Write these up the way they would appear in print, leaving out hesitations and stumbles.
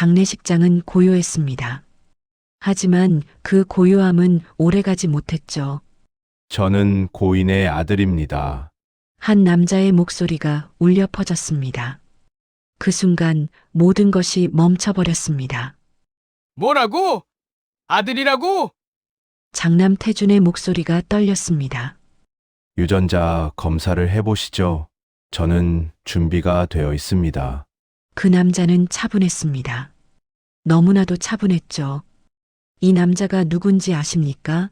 장례식장은 고요했습니다. 하지만 그 고요함은 오래가지 못했죠. 저는 고인의 아들입니다. 한 남자의 목소리가 울려 퍼졌습니다. 그 순간 모든 것이 멈춰버렸습니다. 뭐라고? 아들이라고? 장남 태준의 목소리가 떨렸습니다. 유전자 검사를 해보시죠. 저는 준비가 되어 있습니다. 그 남자는 차분했습니다. 너무나도 차분했죠. 이 남자가 누군지 아십니까?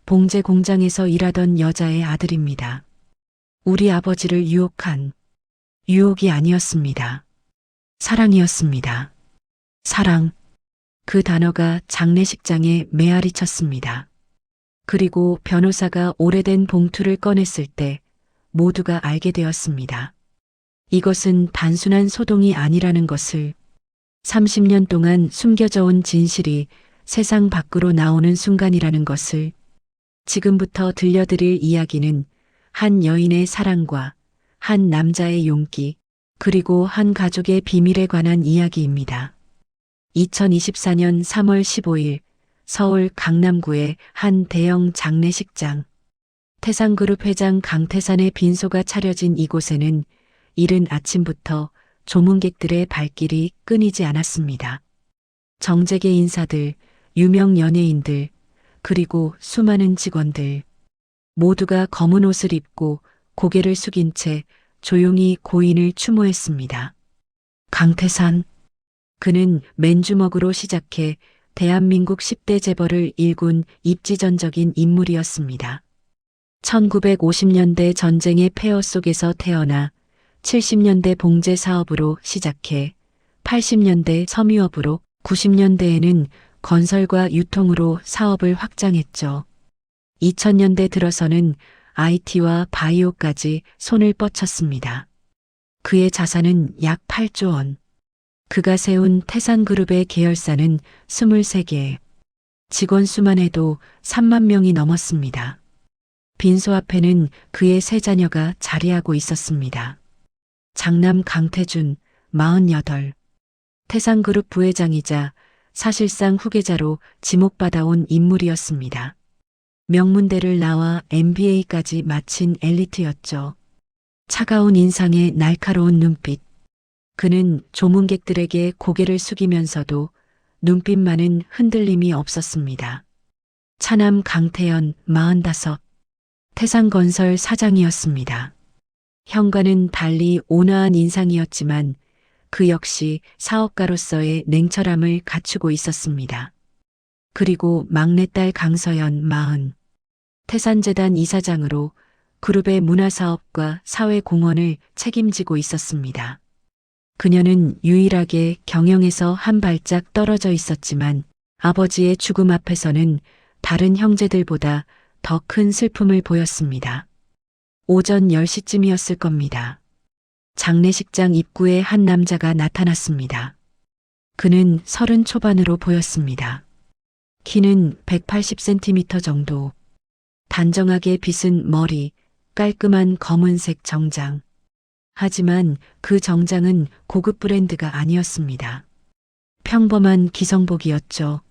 봉제 공장에서 일하던 여자의 아들입니다. 우리 아버지를 유혹한 유혹이 아니었습니다. 사랑이었습니다. 사랑. 그 단어가 장례식장에 메아리 쳤습니다. 그리고 변호사가 오래된 봉투를 꺼냈을 때 모두가 알게 되었습니다. 이것은 단순한 소동이 아니라는 것을, 30년 동안 숨겨져 온 진실이 세상 밖으로 나오는 순간이라는 것을. 지금부터 들려드릴 이야기는 한 여인의 사랑과 한 남자의 용기, 그리고 한 가족의 비밀에 관한 이야기입니다. 2024년 3월 15일 서울 강남구의 한 대형 장례식장. 태산그룹 회장 강태산의 빈소가 차려진 이곳에는 이른 아침부터 조문객들의 발길이 끊이지 않았습니다. 정재계 인사들, 유명 연예인들, 그리고 수많은 직원들. 모두가 검은 옷을 입고 고개를 숙인 채 조용히 고인을 추모했습니다. 강태산. 그는 맨주먹으로 시작해 대한민국 10대 재벌을 일군 입지전적인 인물이었습니다. 1950년대 전쟁의 폐허 속에서 태어나 70년대 봉제 사업으로 시작해 80년대 섬유업으로 90년대에는 건설과 유통으로 사업을 확장했죠. 2000년대 들어서는 IT와 바이오까지 손을 뻗쳤습니다. 그의 자산은 약 8조 원. 그가 세운 태산그룹의 계열사는 23개. 직원 수만 해도 3만 명이 넘었습니다. 빈소 앞에는 그의 세 자녀가 자리하고 있었습니다. 장남 강태준, 48. 태산그룹 부회장이자 사실상 후계자로 지목받아온 인물이었습니다. 명문대를 나와 MBA까지 마친 엘리트였죠. 차가운 인상에 날카로운 눈빛. 그는 조문객들에게 고개를 숙이면서도 눈빛만은 흔들림이 없었습니다. 차남 강태현, 45. 태산건설 사장이었습니다. 형과는 달리 온화한 인상이었지만 그 역시 사업가로서의 냉철함을 갖추고 있었습니다. 그리고 막내딸 강서연, 40. 태산재단 이사장으로 그룹의 문화사업과 사회공헌을 책임지고 있었습니다. 그녀는 유일하게 경영에서 한 발짝 떨어져 있었지만 아버지의 죽음 앞에서는 다른 형제들보다 더 큰 슬픔을 보였습니다. 오전 10시쯤이었을 겁니다. 장례식장 입구에 한 남자가 나타났습니다. 그는 30 초반으로 보였습니다. 키는 180cm 정도. 단정하게 빗은 머리, 깔끔한 검은색 정장. 하지만 그 정장은 고급 브랜드가 아니었습니다. 평범한 기성복이었죠.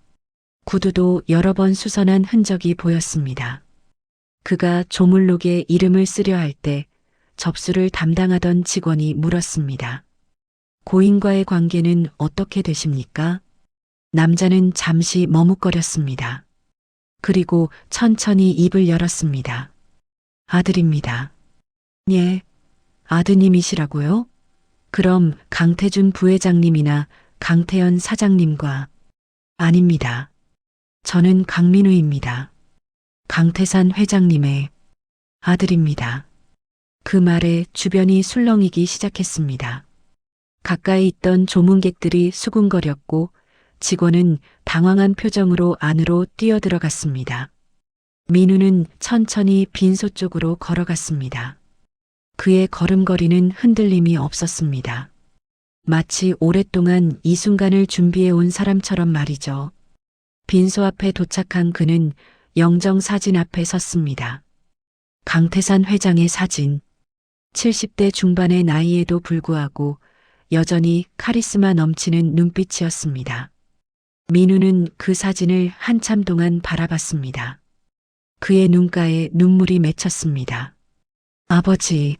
구두도 여러 번 수선한 흔적이 보였습니다. 그가 조물록에 이름을 쓰려 할 때 접수를 담당하던 직원이 물었습니다. 고인과의 관계는 어떻게 되십니까? 남자는 잠시 머뭇거렸습니다. 그리고 천천히 입을 열었습니다. 아들입니다. 예, 아드님이시라고요? 그럼 강태준 부회장님이나 강태현 사장님과. 아닙니다. 저는 강민우입니다. 강태산 회장님의 아들입니다. 그 말에 주변이 술렁이기 시작했습니다. 가까이 있던 조문객들이 수군거렸고 직원은 당황한 표정으로 안으로 뛰어들어갔습니다. 민우는 천천히 빈소 쪽으로 걸어갔습니다. 그의 걸음걸이는 흔들림이 없었습니다. 마치 오랫동안 이 순간을 준비해 온 사람처럼 말이죠. 빈소 앞에 도착한 그는 영정 사진 앞에 섰습니다. 강태산 회장의 사진. 70대 중반의 나이에도 불구하고 여전히 카리스마 넘치는 눈빛이었습니다. 민우는 그 사진을 한참 동안 바라봤습니다. 그의 눈가에 눈물이 맺혔습니다. 아버지.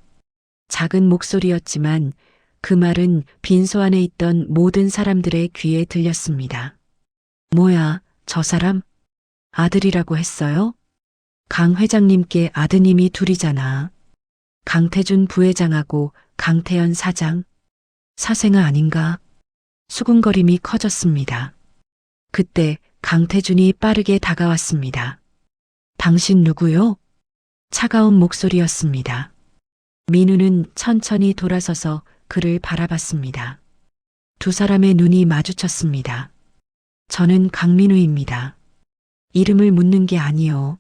작은 목소리였지만 그 말은 빈소 안에 있던 모든 사람들의 귀에 들렸습니다. 뭐야, 저 사람? 아들이라고 했어요? 강 회장님께 아드님이 둘이잖아. 강태준 부회장하고 강태현 사장. 사생아 아닌가? 수군거림이 커졌습니다. 그때 강태준이 빠르게 다가왔습니다. 당신 누구요? 차가운 목소리였습니다. 민우는 천천히 돌아서서 그를 바라봤습니다. 두 사람의 눈이 마주쳤습니다. 저는 강민우입니다. 이름을 묻는 게 아니요.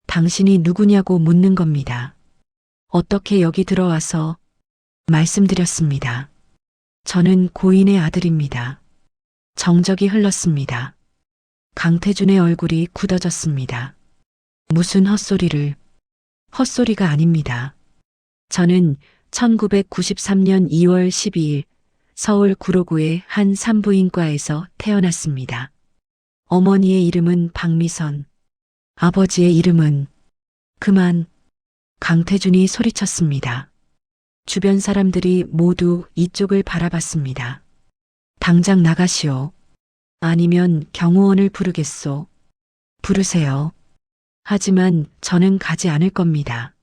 당신이 누구냐고 묻는 겁니다. 어떻게 여기 들어와서 말씀드렸습니다. 저는 고인의 아들입니다. 정적이 흘렀습니다. 강태준의 얼굴이 굳어졌습니다. 무슨 헛소리를. 헛소리가 아닙니다. 저는 1993년 2월 12일 서울 구로구의 한 산부인과에서 태어났습니다. 어머니의 이름은 박미선, 아버지의 이름은 그만. 강태준이 소리쳤습니다. 주변 사람들이 모두 이쪽을 바라봤습니다. 당장 나가시오. 아니면 경호원을 부르겠소. 부르세요. 하지만 저는 가지 않을 겁니다.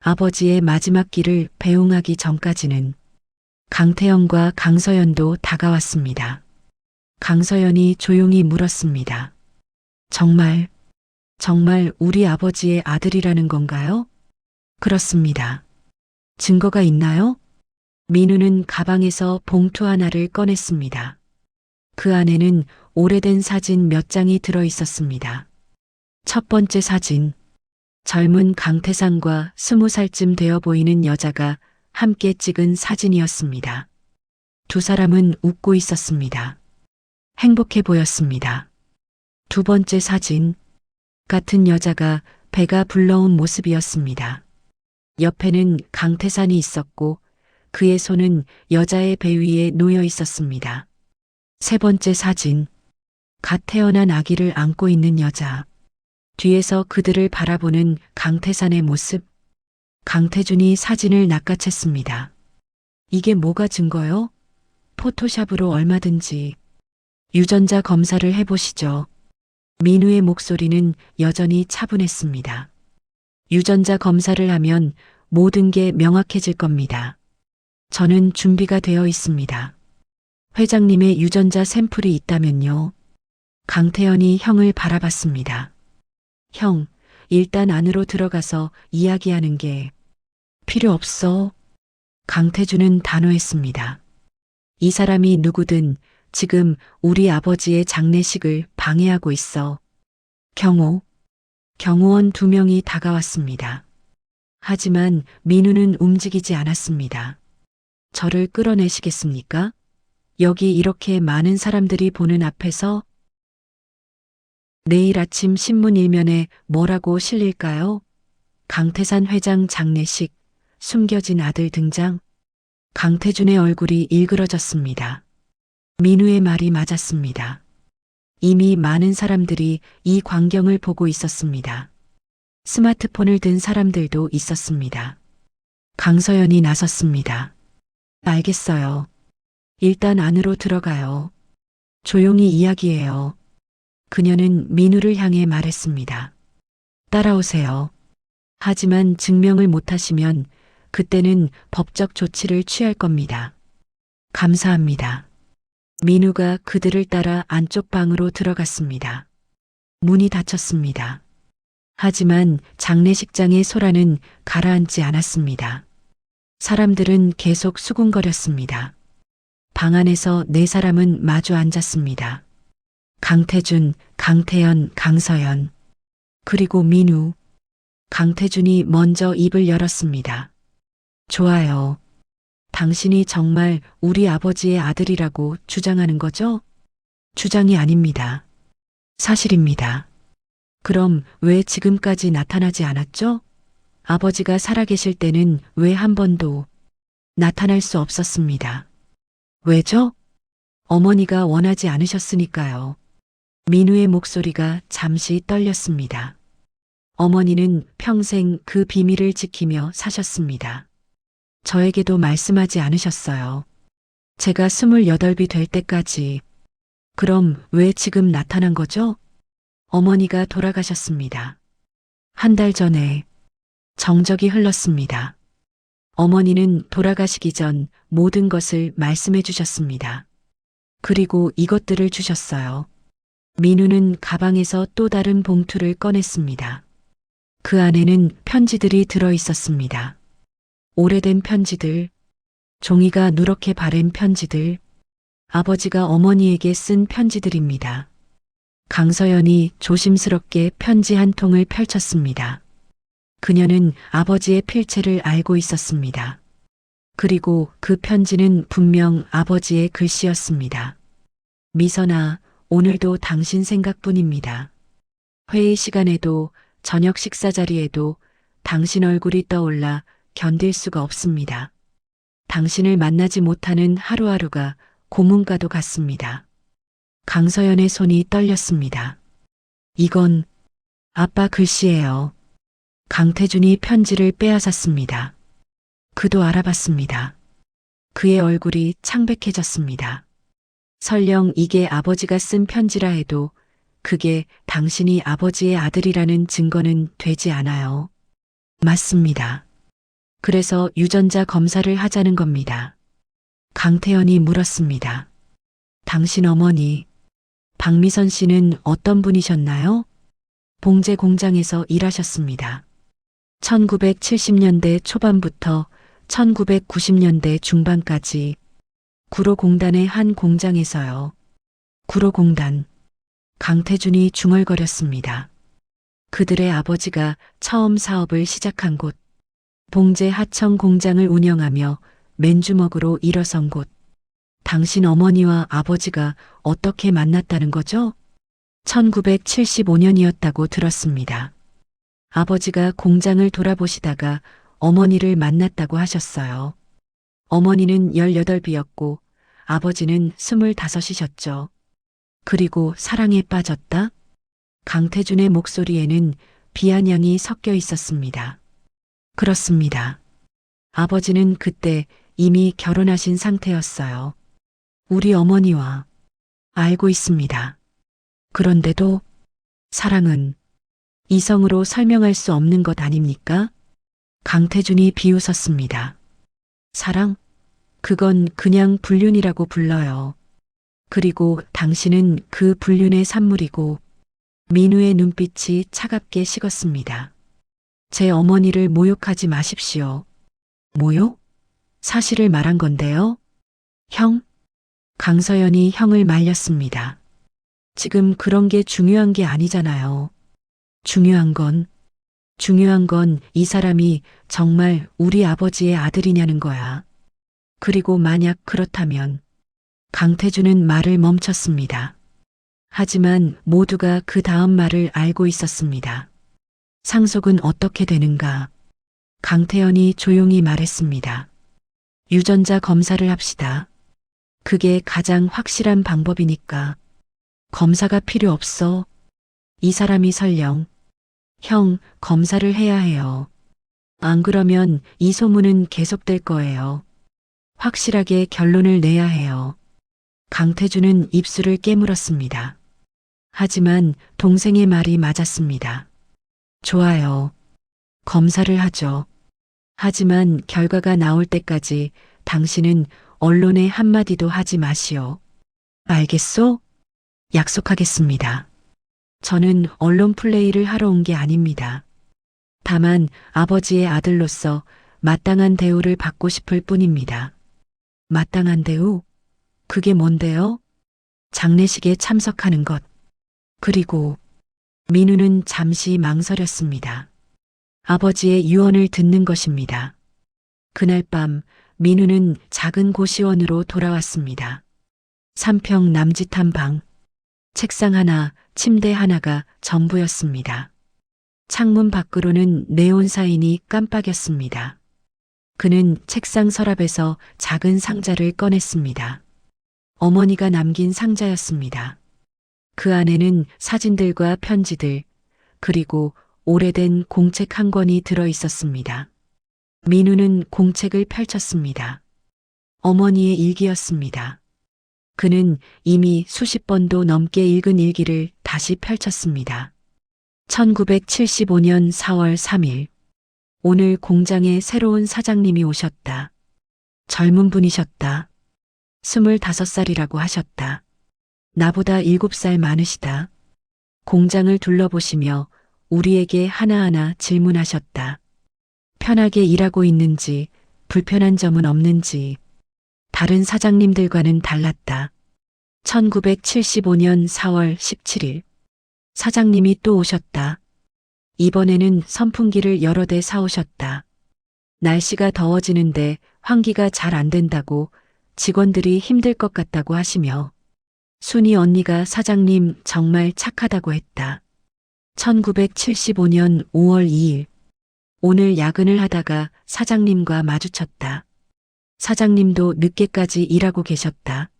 아버지의 마지막 길을 배웅하기 전까지는. 강태현과 강서연도 다가왔습니다. 강서연이 조용히 물었습니다. 정말 우리 아버지의 아들이라는 건가요? 그렇습니다. 증거가 있나요? 민우는 가방에서 봉투 하나를 꺼냈습니다. 그 안에는 오래된 사진 몇 장이 들어 있었습니다. 첫 번째 사진. 젊은 강태상과 20살쯤 되어 보이는 여자가 함께 찍은 사진이었습니다. 두 사람은 웃고 있었습니다. 행복해 보였습니다. 두 번째 사진. 같은 여자가 배가 불러온 모습이었습니다. 옆에는 강태산이 있었고 그의 손은 여자의 배 위에 놓여 있었습니다. 세 번째 사진. 갓 태어난 아기를 안고 있는 여자. 뒤에서 그들을 바라보는 강태산의 모습. 강태준이 사진을 낚아챘습니다. 이게 뭐가 증거요? 포토샵으로 얼마든지. 유전자 검사를 해보시죠. 민우의 목소리는 여전히 차분했습니다. 유전자 검사를 하면 모든 게 명확해질 겁니다. 저는 준비가 되어 있습니다. 회장님의 유전자 샘플이 있다면요. 강태현이 형을 바라봤습니다. 형, 일단 안으로 들어가서 이야기하는 게 필요 없어. 강태준은 단호했습니다. 이 사람이 누구든 지금 우리 아버지의 장례식을 방해하고 있어. 경호원 2명이 다가왔습니다. 하지만 민우는 움직이지 않았습니다. 저를 끌어내시겠습니까? 여기 이렇게 많은 사람들이 보는 앞에서? 내일 아침 신문 일면에 뭐라고 실릴까요? 강태산 회장 장례식, 숨겨진 아들 등장. 강태준의 얼굴이 일그러졌습니다. 민우의 말이 맞았습니다. 이미 많은 사람들이 이 광경을 보고 있었습니다. 스마트폰을 든 사람들도 있었습니다. 강서연이 나섰습니다. 알겠어요. 일단 안으로 들어가요. 조용히 이야기해요. 그녀는 민우를 향해 말했습니다. 따라오세요. 하지만 증명을 못하시면 그때는 법적 조치를 취할 겁니다. 감사합니다. 민우가 그들을 따라 안쪽 방으로 들어갔습니다. 문이 닫혔습니다. 하지만 장례식장의 소란은 가라앉지 않았습니다. 사람들은 계속 수군거렸습니다. 방 안에서 4사람은 마주 앉았습니다. 강태준, 강태현, 강서연, 그리고 민우. 강태준이 먼저 입을 열었습니다. 좋아요. 당신이 정말 우리 아버지의 아들이라고 주장하는 거죠? 주장이 아닙니다. 사실입니다. 그럼 왜 지금까지 나타나지 않았죠? 아버지가 살아계실 때는 왜 한 번도 나타날 수 없었습니다. 왜죠? 어머니가 원하지 않으셨으니까요. 민우의 목소리가 잠시 떨렸습니다. 어머니는 평생 그 비밀을 지키며 사셨습니다. 저에게도 말씀하지 않으셨어요. 제가 28이 될 때까지. 그럼 왜 지금 나타난 거죠? 어머니가 돌아가셨습니다. 한 달 전에 정적이 흘렀습니다. 어머니는 돌아가시기 전 모든 것을 말씀해 주셨습니다. 그리고 이것들을 주셨어요. 민우는 가방에서 또 다른 봉투를 꺼냈습니다. 그 안에는 편지들이 들어 있었습니다. 오래된 편지들, 종이가 누렇게 바랜 편지들, 아버지가 어머니에게 쓴 편지들입니다. 강서연이 조심스럽게 편지 한 통을 펼쳤습니다. 그녀는 아버지의 필체를 알고 있었습니다. 그리고 그 편지는 분명 아버지의 글씨였습니다. 미선아, 오늘도 당신 생각뿐입니다. 회의 시간에도 저녁 식사 자리에도 당신 얼굴이 떠올라 견딜 수가 없습니다. 당신을 만나지 못하는 하루하루가 고문과도 같습니다. 강서연의 손이 떨렸습니다. 이건 아빠 글씨예요. 강태준이 편지를 빼앗았습니다. 그도 알아봤습니다. 그의 얼굴이 창백해졌습니다. 설령 이게 아버지가 쓴 편지라 해도 그게 당신이 아버지의 아들이라는 증거는 되지 않아요. 맞습니다. 그래서 유전자 검사를 하자는 겁니다. 강태연이 물었습니다. 당신 어머니, 박미선 씨는 어떤 분이셨나요? 봉제 공장에서 일하셨습니다. 1970년대 초반부터 1990년대 중반까지 구로공단의 한 공장에서요. 구로공단. 강태준이 중얼거렸습니다. 그들의 아버지가 처음 사업을 시작한 곳. 봉제 하청 공장을 운영하며 맨주먹으로 일어선 곳. 당신 어머니와 아버지가 어떻게 만났다는 거죠? 1975년이었다고 들었습니다. 아버지가 공장을 돌아보시다가 어머니를 만났다고 하셨어요. 어머니는 18이었고 아버지는 25이셨죠. 그리고 사랑에 빠졌다? 강태준의 목소리에는 비아냥이 섞여 있었습니다. 그렇습니다. 아버지는 그때 이미 결혼하신 상태였어요. 우리 어머니와 알고 있습니다. 그런데도 사랑은 이성으로 설명할 수 없는 것 아닙니까? 강태준이 비웃었습니다. 사랑? 그건 그냥 불륜이라고 불러요. 그리고 당신은 그 불륜의 산물이고 민우의 눈빛이 차갑게 식었습니다. 제 어머니를 모욕하지 마십시오. 모욕? 사실을 말한 건데요. 형? 강서연이 형을 말렸습니다. 지금 그런 게 중요한 게 아니잖아요. 중요한 건 이 사람이 정말 우리 아버지의 아들이냐는 거야. 그리고 만약 그렇다면 강태준은 말을 멈췄습니다. 하지만 모두가 그 다음 말을 알고 있었습니다. 상속은 어떻게 되는가? 강태연이 조용히 말했습니다. 유전자 검사를 합시다. 그게 가장 확실한 방법이니까. 검사가 필요 없어. 이 사람이 설령 형, 검사를 해야 해요. 안 그러면 이 소문은 계속될 거예요. 확실하게 결론을 내야 해요. 강태준은 입술을 깨물었습니다. 하지만 동생의 말이 맞았습니다. 좋아요. 검사를 하죠. 하지만 결과가 나올 때까지 당신은 언론에 한마디도 하지 마시오. 알겠소? 약속하겠습니다. 저는 언론 플레이를 하러 온 게 아닙니다. 다만 아버지의 아들로서 마땅한 대우를 받고 싶을 뿐입니다. 마땅한 대우? 그게 뭔데요? 장례식에 참석하는 것. 그리고 민우는 잠시 망설였습니다. 아버지의 유언을 듣는 것입니다. 그날 밤 민우는 작은 고시원으로 돌아왔습니다. 3평 남짓한 방, 책상 하나, 침대 하나가 전부였습니다. 창문 밖으로는 네온 사인이 깜빡였습니다. 그는 책상 서랍에서 작은 상자를 꺼냈습니다. 어머니가 남긴 상자였습니다. 그 안에는 사진들과 편지들, 그리고 오래된 공책 한 권이 들어 있었습니다. 민우는 공책을 펼쳤습니다. 어머니의 일기였습니다. 그는 이미 수십 번도 넘게 읽은 일기를 다시 펼쳤습니다. 1975년 4월 3일. 오늘 공장에 새로운 사장님이 오셨다. 젊은 분이셨다. 25살이라고 하셨다. 나보다 7살 많으시다. 공장을 둘러보시며 우리에게 하나하나 질문하셨다. 편하게 일하고 있는지, 불편한 점은 없는지. 다른 사장님들과는 달랐다. 1975년 4월 17일. 사장님이 또 오셨다. 이번에는 선풍기를 여러 대 사오셨다. 날씨가 더워지는데 환기가 잘 안 된다고 직원들이 힘들 것 같다고 하시며 순이 언니가 사장님 정말 착하다고 했다. 1975년 5월 2일. 오늘 야근을 하다가 사장님과 마주쳤다. 사장님도 늦게까지 일하고 계셨다.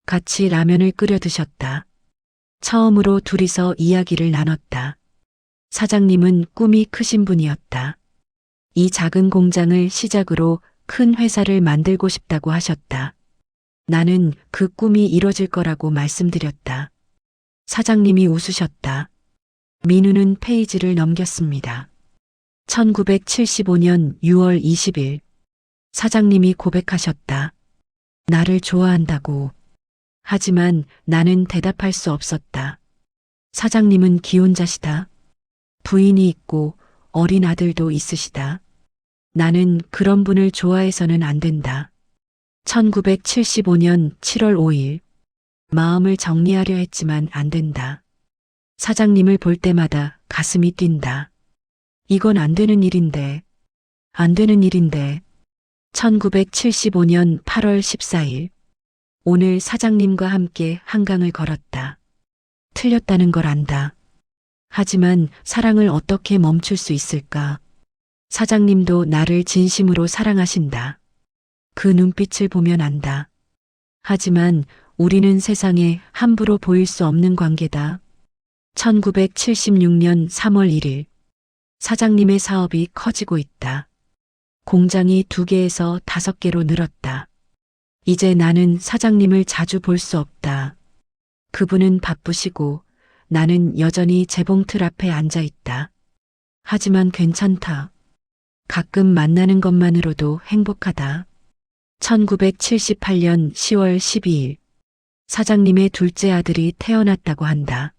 같이 라면을 끓여 드셨다. 처음으로 둘이서 이야기를 나눴다. 사장님은 꿈이 크신 분이었다. 이 작은 공장을 시작으로 큰 회사를 만들고 싶다고 하셨다. 나는 그 꿈이 이뤄질 거라고 말씀드렸다. 사장님이 웃으셨다. 민우는 페이지를 넘겼습니다. 1975년 6월 20일. 사장님이 고백하셨다. 나를 좋아한다고. 하지만 나는 대답할 수 없었다. 사장님은 기혼자시다. 부인이 있고 어린 아들도 있으시다. 나는 그런 분을 좋아해서는 안 된다. 1975년 7월 5일. 마음을 정리하려 했지만 안 된다. 사장님을 볼 때마다 가슴이 뛴다. 이건 안 되는 일인데. 안 되는 일인데. 1975년 8월 14일. 오늘 사장님과 함께 한강을 걸었다. 틀렸다는 걸 안다. 하지만 사랑을 어떻게 멈출 수 있을까? 사장님도 나를 진심으로 사랑하신다. 그 눈빛을 보면 안다. 하지만 우리는 세상에 함부로 보일 수 없는 관계다. 1976년 3월 1일. 사장님의 사업이 커지고 있다. 공장이 2개에서 5개로 늘었다. 이제 나는 사장님을 자주 볼 수 없다. 그분은 바쁘시고 나는 여전히 재봉틀 앞에 앉아 있다. 하지만 괜찮다. 가끔 만나는 것만으로도 행복하다. 1978년 10월 12일. 사장님의 둘째 아들이 태어났다고 한다.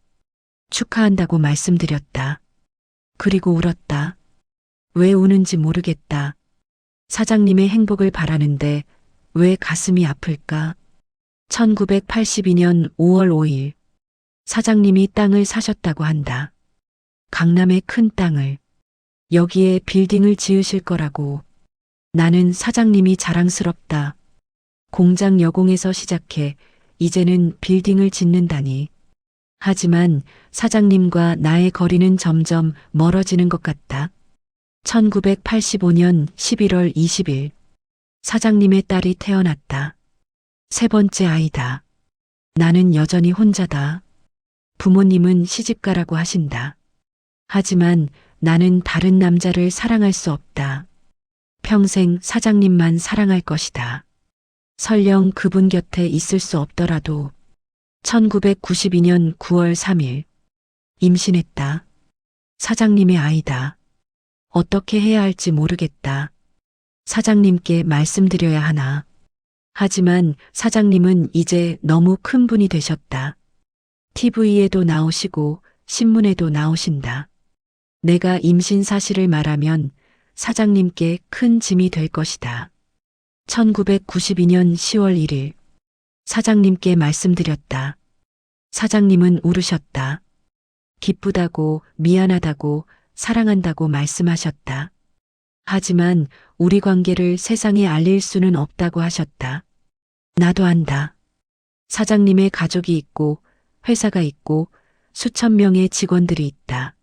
축하한다고 말씀드렸다. 그리고 울었다. 왜 우는지 모르겠다. 사장님의 행복을 바라는데 왜 가슴이 아플까? 1982년 5월 5일. 사장님이 땅을 사셨다고 한다. 강남의 큰 땅을. 여기에 빌딩을 지으실 거라고. 나는 사장님이 자랑스럽다. 공장 여공에서 시작해 이제는 빌딩을 짓는다니. 하지만 사장님과 나의 거리는 점점 멀어지는 것 같다. 1985년 11월 20일. 사장님의 딸이 태어났다. 3번째 아이다. 나는 여전히 혼자다. 부모님은 시집가라고 하신다. 하지만 나는 다른 남자를 사랑할 수 없다. 평생 사장님만 사랑할 것이다. 설령 그분 곁에 있을 수 없더라도. 1992년 9월 3일. 임신했다. 사장님의 아이다. 어떻게 해야 할지 모르겠다. 사장님께 말씀드려야 하나. 하지만 사장님은 이제 너무 큰 분이 되셨다. TV에도 나오시고 신문에도 나오신다. 내가 임신 사실을 말하면 사장님께 큰 짐이 될 것이다. 1992년 10월 1일. 사장님께 말씀드렸다. 사장님은 울으셨다. 기쁘다고, 미안하다고, 사랑한다고 말씀하셨다. 하지만 우리 관계를 세상에 알릴 수는 없다고 하셨다. 나도 안다. 사장님의 가족이 있고, 회사가 있고, 수천 명의 직원들이 있다.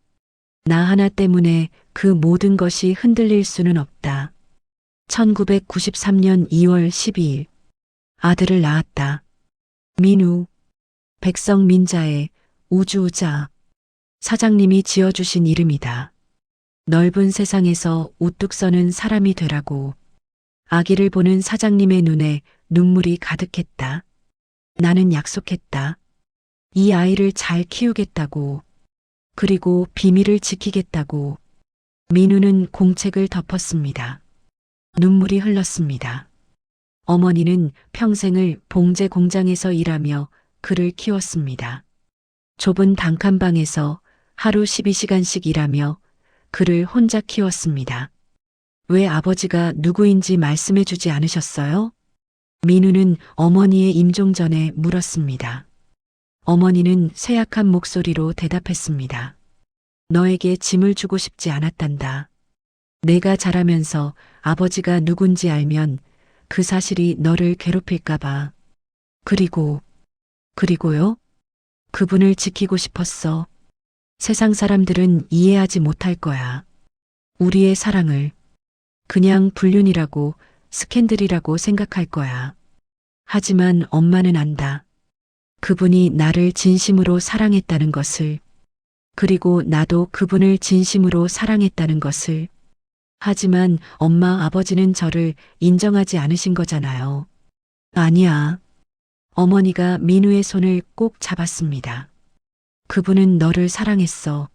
나 하나 때문에 그 모든 것이 흔들릴 수는 없다. 1993년 2월 12일. 아들을 낳았다. 민우, 백성민자의 우주우자. 사장님이 지어주신 이름이다. 넓은 세상에서 우뚝 서는 사람이 되라고. 아기를 보는 사장님의 눈에 눈물이 가득했다. 나는 약속했다. 이 아이를 잘 키우겠다고. 그리고 비밀을 지키겠다고. 민우는 공책을 덮었습니다. 눈물이 흘렀습니다. 어머니는 평생을 봉제 공장에서 일하며 그를 키웠습니다. 좁은 단칸방에서 하루 12시간씩 일하며 그를 혼자 키웠습니다. 왜 아버지가 누구인지 말씀해 주지 않으셨어요? 민우는 어머니의 임종 전에 물었습니다. 어머니는 쇠약한 목소리로 대답했습니다. 너에게 짐을 주고 싶지 않았단다. 내가 자라면서 아버지가 누군지 알면 그 사실이 너를 괴롭힐까봐. 그리고요? 그분을 지키고 싶었어. 세상 사람들은 이해하지 못할 거야. 우리의 사랑을. 그냥 불륜이라고, 스캔들이라고 생각할 거야. 하지만 엄마는 안다. 그분이 나를 진심으로 사랑했다는 것을. 그리고 나도 그분을 진심으로 사랑했다는 것을. 하지만 엄마 아버지는 저를 인정하지 않으신 거잖아요. 아니야. 어머니가 민우의 손을 꼭 잡았습니다. 그분은 너를 사랑했어.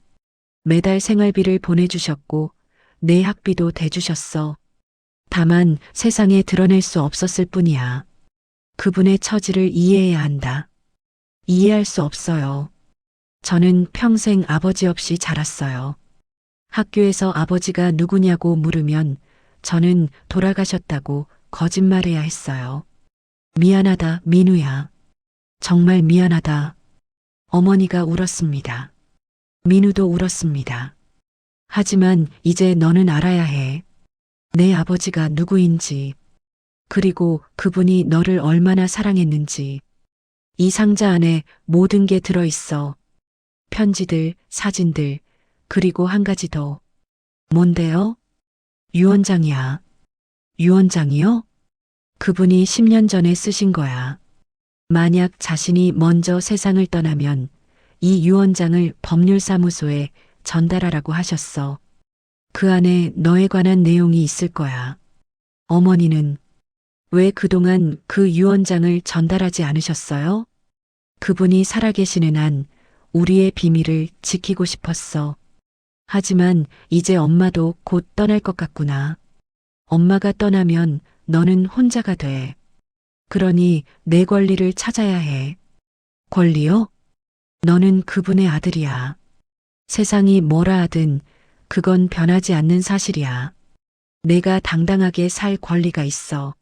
매달 생활비를 보내주셨고 내 학비도 대주셨어. 다만 세상에 드러낼 수 없었을 뿐이야. 그분의 처지를 이해해야 한다. 이해할 수 없어요. 저는 평생 아버지 없이 자랐어요. 학교에서 아버지가 누구냐고 물으면 저는 돌아가셨다고 거짓말해야 했어요. 미안하다, 민우야. 정말 미안하다. 어머니가 울었습니다. 민우도 울었습니다. 하지만 이제 너는 알아야 해. 내 아버지가 누구인지, 그리고 그분이 너를 얼마나 사랑했는지. 이 상자 안에 모든 게 들어있어. 편지들, 사진들, 그리고 한 가지 더. 뭔데요? 유언장이야. 유언장이요? 그분이 10년 전에 쓰신 거야. 만약 자신이 먼저 세상을 떠나면 이 유언장을 법률사무소에 전달하라고 하셨어. 그 안에 너에 관한 내용이 있을 거야. 어머니는 왜 그동안 그 유언장을 전달하지 않으셨어요? 그분이 살아계시는 한 우리의 비밀을 지키고 싶었어. 하지만 이제 엄마도 곧 떠날 것 같구나. 엄마가 떠나면 너는 혼자가 돼. 그러니 내 권리를 찾아야 해. 권리요? 너는 그분의 아들이야. 세상이 뭐라 하든 그건 변하지 않는 사실이야. 내가 당당하게 살 권리가 있어.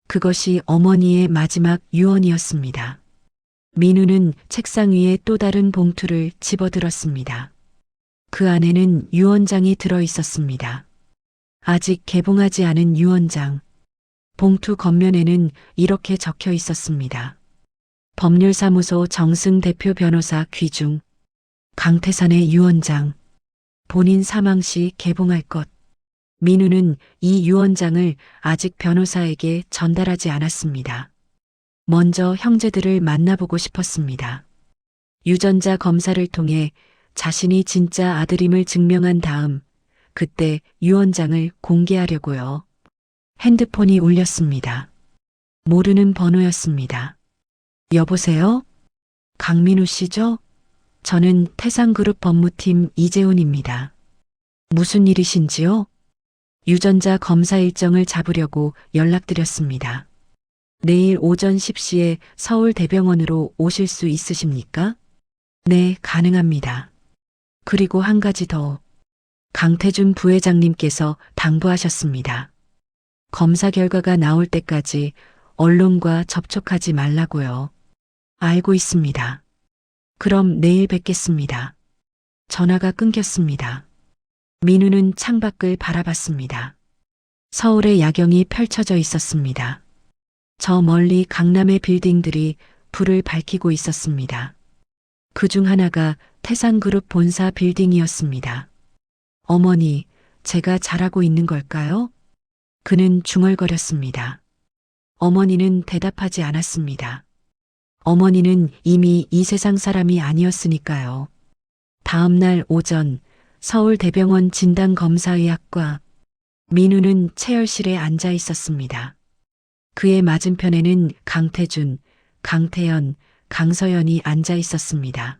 그것이 어머니의 마지막 유언이었습니다. 민우는 책상 위에 또 다른 봉투를 집어들었습니다. 그 안에는 유언장이 들어 있었습니다. 아직 개봉하지 않은 유언장. 봉투 겉면에는 이렇게 적혀 있었습니다. 법률사무소 정승 대표 변호사 귀중. 강태산의 유언장. 본인 사망 시 개봉할 것. 민우는 이 유언장을 아직 변호사에게 전달하지 않았습니다. 먼저 형제들을 만나보고 싶었습니다. 유전자 검사를 통해 자신이 진짜 아들임을 증명한 다음 그때 유언장을 공개하려고요. 핸드폰이 울렸습니다. 모르는 번호였습니다. 여보세요? 강민우 씨죠? 저는 태산그룹 법무팀 이재훈입니다. 무슨 일이신지요? 유전자 검사 일정을 잡으려고 연락드렸습니다. 내일 오전 10시에 서울대병원으로 오실 수 있으십니까? 네, 가능합니다. 그리고 한 가지 더. 강태준 부회장님께서 당부하셨습니다. 검사 결과가 나올 때까지 언론과 접촉하지 말라고요. 알고 있습니다. 그럼 내일 뵙겠습니다. 전화가 끊겼습니다. 민우는 창밖을 바라봤습니다. 서울의 야경이 펼쳐져 있었습니다. 저 멀리 강남의 빌딩들이 불을 밝히고 있었습니다. 그중 하나가 태산그룹 본사 빌딩이었습니다. 어머니, 제가 잘하고 있는 걸까요? 그는 중얼거렸습니다. 어머니는 대답하지 않았습니다. 어머니는 이미 이 세상 사람이 아니었으니까요. 다음 날 오전 서울대병원 진단검사의학과 민우는 체열실에 앉아 있었습니다. 그의 맞은편에는 강태준, 강태연, 강서연이 앉아 있었습니다.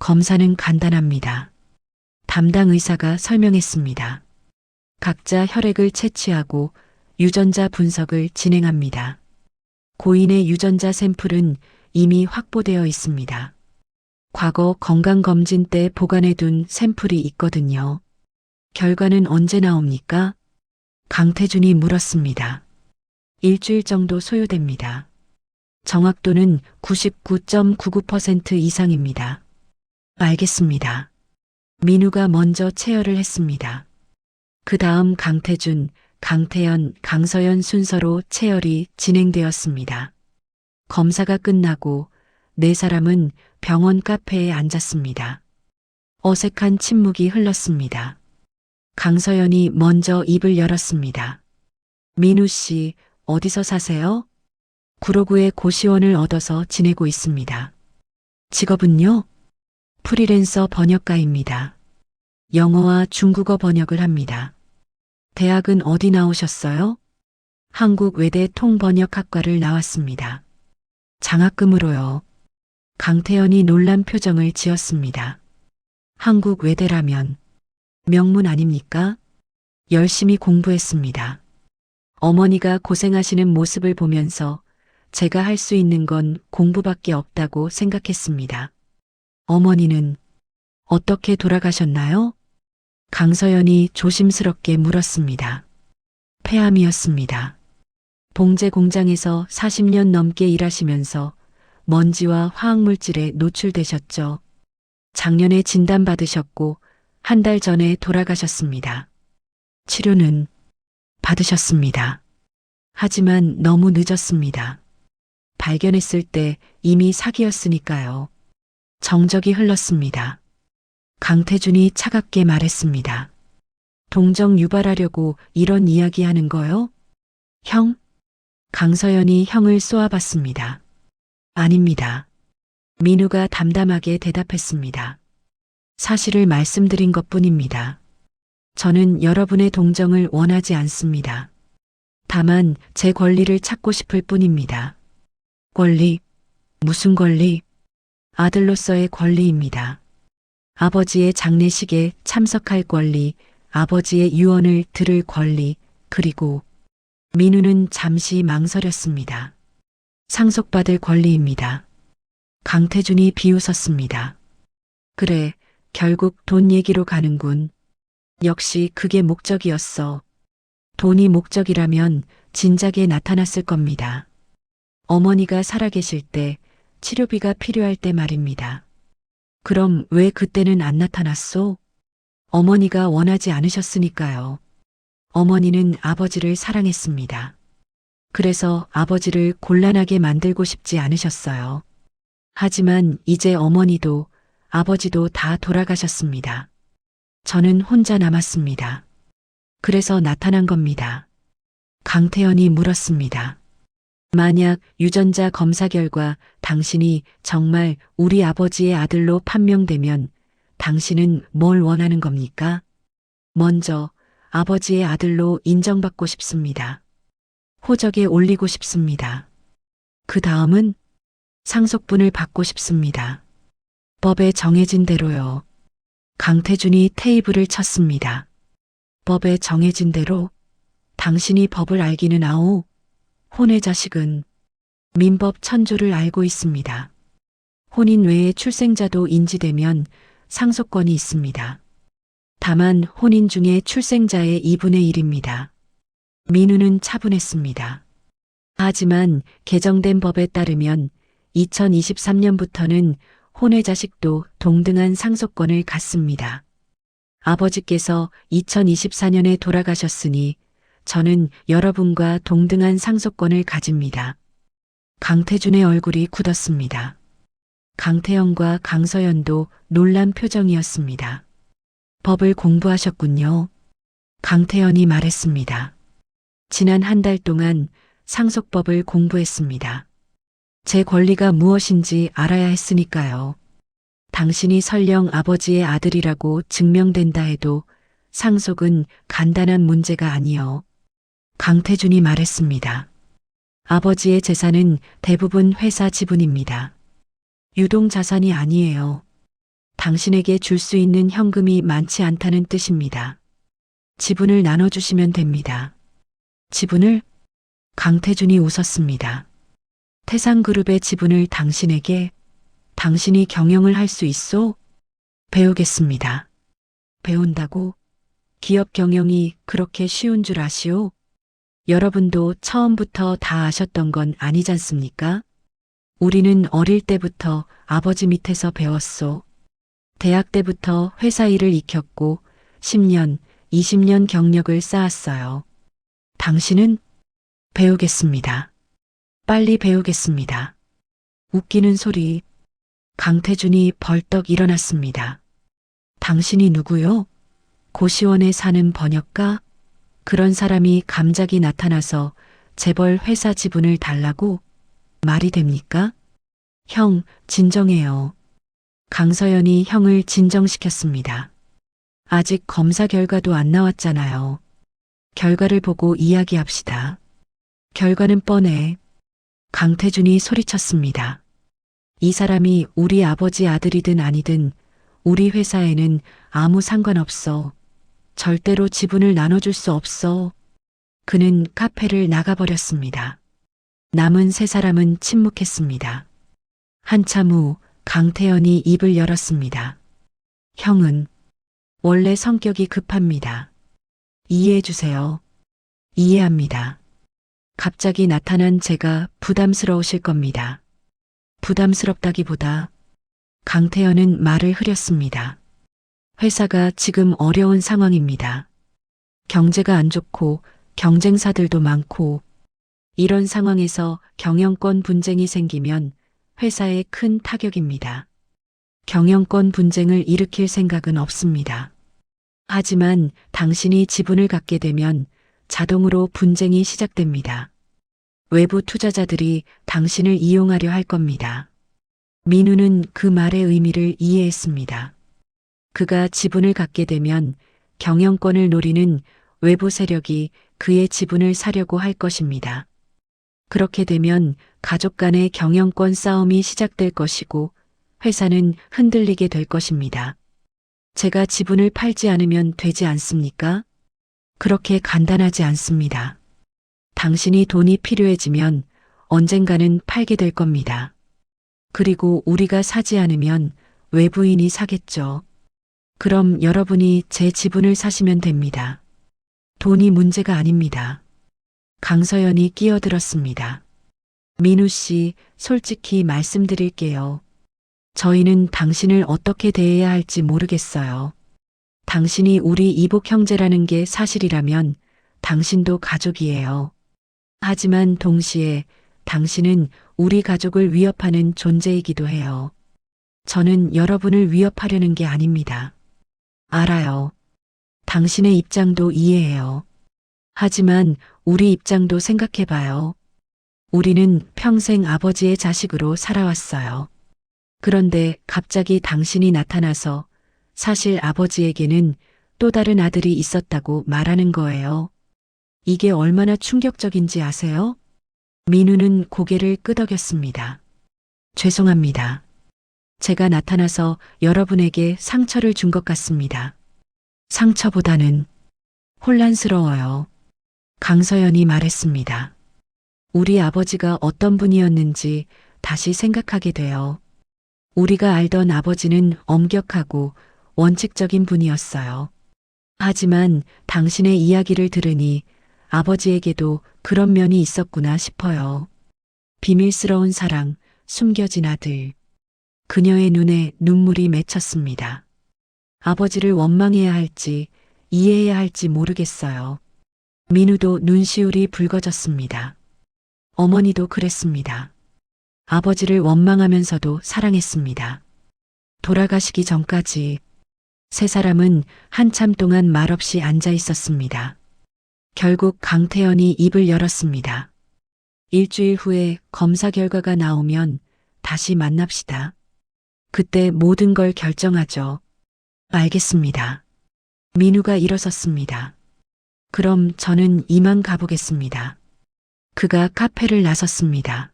검사는 간단합니다. 담당 의사가 설명했습니다. 각자 혈액을 채취하고 유전자 분석을 진행합니다. 고인의 유전자 샘플은 이미 확보되어 있습니다. 과거 건강검진 때 보관해둔 샘플이 있거든요. 결과는 언제 나옵니까? 강태준이 물었습니다. 일주일 정도 소요됩니다. 정확도는 99.99% 이상입니다. 알겠습니다. 민우가 먼저 체열을 했습니다. 그 다음 강태준, 강태연, 강서연 순서로 체열이 진행되었습니다. 검사가 끝나고 네 사람은 병원 카페에 앉았습니다. 어색한 침묵이 흘렀습니다. 강서연이 먼저 입을 열었습니다. 민우 씨, 어디서 사세요? 구로구에 고시원을 얻어서 지내고 있습니다. 직업은요? 프리랜서 번역가입니다. 영어와 중국어 번역을 합니다. 대학은 어디 나오셨어요? 한국 외대 통번역학과를 나왔습니다. 장학금으로요. 강태연이 놀란 표정을 지었습니다. 한국 외대라면 명문 아닙니까? 열심히 공부했습니다. 어머니가 고생하시는 모습을 보면서 제가 할 수 있는 건 공부밖에 없다고 생각했습니다. 어머니는 어떻게 돌아가셨나요? 강서연이 조심스럽게 물었습니다. 폐암이었습니다. 봉제 공장에서 40년 넘게 일하시면서 먼지와 화학물질에 노출되셨죠. 작년에 진단받으셨고 한 달 전에 돌아가셨습니다. 치료는 받으셨습니다. 하지만 너무 늦었습니다. 발견했을 때 이미 사기였으니까요. 정적이 흘렀습니다. 강태준이 차갑게 말했습니다. 동정 유발하려고 이런 이야기 하는 거요? 형? 강서연이 형을 쏘아봤습니다. 아닙니다. 민우가 담담하게 대답했습니다. 사실을 말씀드린 것뿐입니다. 저는 여러분의 동정을 원하지 않습니다. 다만 제 권리를 찾고 싶을 뿐입니다. 권리? 무슨 권리? 아들로서의 권리입니다. 아버지의 장례식에 참석할 권리, 아버지의 유언을 들을 권리, 그리고 민우는 잠시 망설였습니다. 상속받을 권리입니다. 강태준이 비웃었습니다. 그래, 결국 돈 얘기로 가는군. 역시 그게 목적이었어. 돈이 목적이라면 진작에 나타났을 겁니다. 어머니가 살아계실 때, 치료비가 필요할 때 말입니다. 그럼 왜 그때는 안 나타났소? 어머니가 원하지 않으셨으니까요. 어머니는 아버지를 사랑했습니다. 그래서 아버지를 곤란하게 만들고 싶지 않으셨어요. 하지만 이제 어머니도 아버지도 다 돌아가셨습니다. 저는 혼자 남았습니다. 그래서 나타난 겁니다. 강태연이 물었습니다. 만약 유전자 검사 결과 당신이 정말 우리 아버지의 아들로 판명되면 당신은 뭘 원하는 겁니까? 먼저 아버지의 아들로 인정받고 싶습니다. 호적에 올리고 싶습니다. 그 다음은 상속분을 받고 싶습니다. 법에 정해진 대로요. 강태준이 테이블을 쳤습니다. 법에 정해진 대로 당신이 법을 알기는 아오. 혼의 자식은 민법 천조를 알고 있습니다. 혼인 외에 출생자도 인지되면 상속권이 있습니다. 다만 혼인 중에 출생자의 2분의 1입니다. 민우는 차분했습니다. 하지만 개정된 법에 따르면 2023년부터는 혼의 자식도 동등한 상속권을 갖습니다. 아버지께서 2024년에 돌아가셨으니 저는 여러분과 동등한 상속권을 가집니다. 강태준의 얼굴이 굳었습니다. 강태연과 강서연도 놀란 표정이었습니다. 법을 공부하셨군요. 강태연이 말했습니다. 지난 한 달 동안 상속법을 공부했습니다. 제 권리가 무엇인지 알아야 했으니까요. 당신이 설령 아버지의 아들이라고 증명된다 해도 상속은 간단한 문제가 아니요. 강태준이 말했습니다. 아버지의 재산은 대부분 회사 지분입니다. 유동 자산이 아니에요. 당신에게 줄 수 있는 현금이 많지 않다는 뜻입니다. 지분을 나눠주시면 됩니다. 지분을? 강태준이 웃었습니다. 태상그룹의 지분을 당신에게? 당신이 경영을 할 수 있소? 배우겠습니다. 배운다고? 기업 경영이 그렇게 쉬운 줄 아시오? 여러분도 처음부터 다 아셨던 건 아니잖습니까? 우리는 어릴 때부터 아버지 밑에서 배웠소. 대학 때부터 회사 일을 익혔고 10년, 20년 경력을 쌓았어요. 당신은? 배우겠습니다. 빨리 배우겠습니다. 웃기는 소리. 강태준이 벌떡 일어났습니다. 당신이 누구요? 고시원에 사는 번역가? 그런 사람이 갑자기 나타나서 재벌 회사 지분을 달라고? 말이 됩니까? 형, 진정해요. 강서연이 형을 진정시켰습니다. 아직 검사 결과도 안 나왔잖아요. 결과를 보고 이야기합시다. 결과는 뻔해. 강태준이 소리쳤습니다. 이 사람이 우리 아버지 아들이든 아니든 우리 회사에는 아무 상관없어. 절대로 지분을 나눠줄 수 없어. 그는 카페를 나가버렸습니다. 남은 세 사람은 침묵했습니다. 한참 후 강태연이 입을 열었습니다. 형은 원래 성격이 급합니다. 이해해주세요. 이해합니다. 갑자기 나타난 제가 부담스러우실 겁니다. 부담스럽다기보다 강태연은 말을 흐렸습니다. 회사가 지금 어려운 상황입니다. 경제가 안 좋고 경쟁사들도 많고 이런 상황에서 경영권 분쟁이 생기면 회사에 큰 타격입니다. 경영권 분쟁을 일으킬 생각은 없습니다. 하지만 당신이 지분을 갖게 되면 자동으로 분쟁이 시작됩니다. 외부 투자자들이 당신을 이용하려 할 겁니다. 민우는 그 말의 의미를 이해했습니다. 그가 지분을 갖게 되면 경영권을 노리는 외부 세력이 그의 지분을 사려고 할 것입니다. 그렇게 되면 가족 간의 경영권 싸움이 시작될 것이고 회사는 흔들리게 될 것입니다. 제가 지분을 팔지 않으면 되지 않습니까? 그렇게 간단하지 않습니다. 당신이 돈이 필요해지면 언젠가는 팔게 될 겁니다. 그리고 우리가 사지 않으면 외부인이 사겠죠. 그럼 여러분이 제 지분을 사시면 됩니다. 돈이 문제가 아닙니다. 강서연이 끼어들었습니다. 민우 씨, 솔직히 말씀드릴게요. 저희는 당신을 어떻게 대해야 할지 모르겠어요. 당신이 우리 이복 형제라는 게 사실이라면 당신도 가족이에요. 하지만 동시에 당신은 우리 가족을 위협하는 존재이기도 해요. 저는 여러분을 위협하려는 게 아닙니다. 알아요. 당신의 입장도 이해해요. 하지만 우리 입장도 생각해봐요. 우리는 평생 아버지의 자식으로 살아왔어요. 그런데 갑자기 당신이 나타나서 사실 아버지에게는 또 다른 아들이 있었다고 말하는 거예요. 이게 얼마나 충격적인지 아세요? 민우는 고개를 끄덕였습니다. 죄송합니다. 제가 나타나서 여러분에게 상처를 준 것 같습니다. 상처보다는 혼란스러워요. 강서연이 말했습니다. 우리 아버지가 어떤 분이었는지 다시 생각하게 돼요. 우리가 알던 아버지는 엄격하고 원칙적인 분이었어요. 하지만 당신의 이야기를 들으니 아버지에게도 그런 면이 있었구나 싶어요. 비밀스러운 사랑, 숨겨진 아들. 그녀의 눈에 눈물이 맺혔습니다. 아버지를 원망해야 할지 이해해야 할지 모르겠어요. 민우도 눈시울이 붉어졌습니다. 어머니도 그랬습니다. 아버지를 원망하면서도 사랑했습니다. 돌아가시기 전까지 세 사람은 한참 동안 말없이 앉아 있었습니다. 결국 강태연이 입을 열었습니다. 일주일 후에 검사 결과가 나오면 다시 만납시다. 그때 모든 걸 결정하죠. 알겠습니다. 민우가 일어섰습니다. 그럼 저는 이만 가보겠습니다. 그가 카페를 나섰습니다.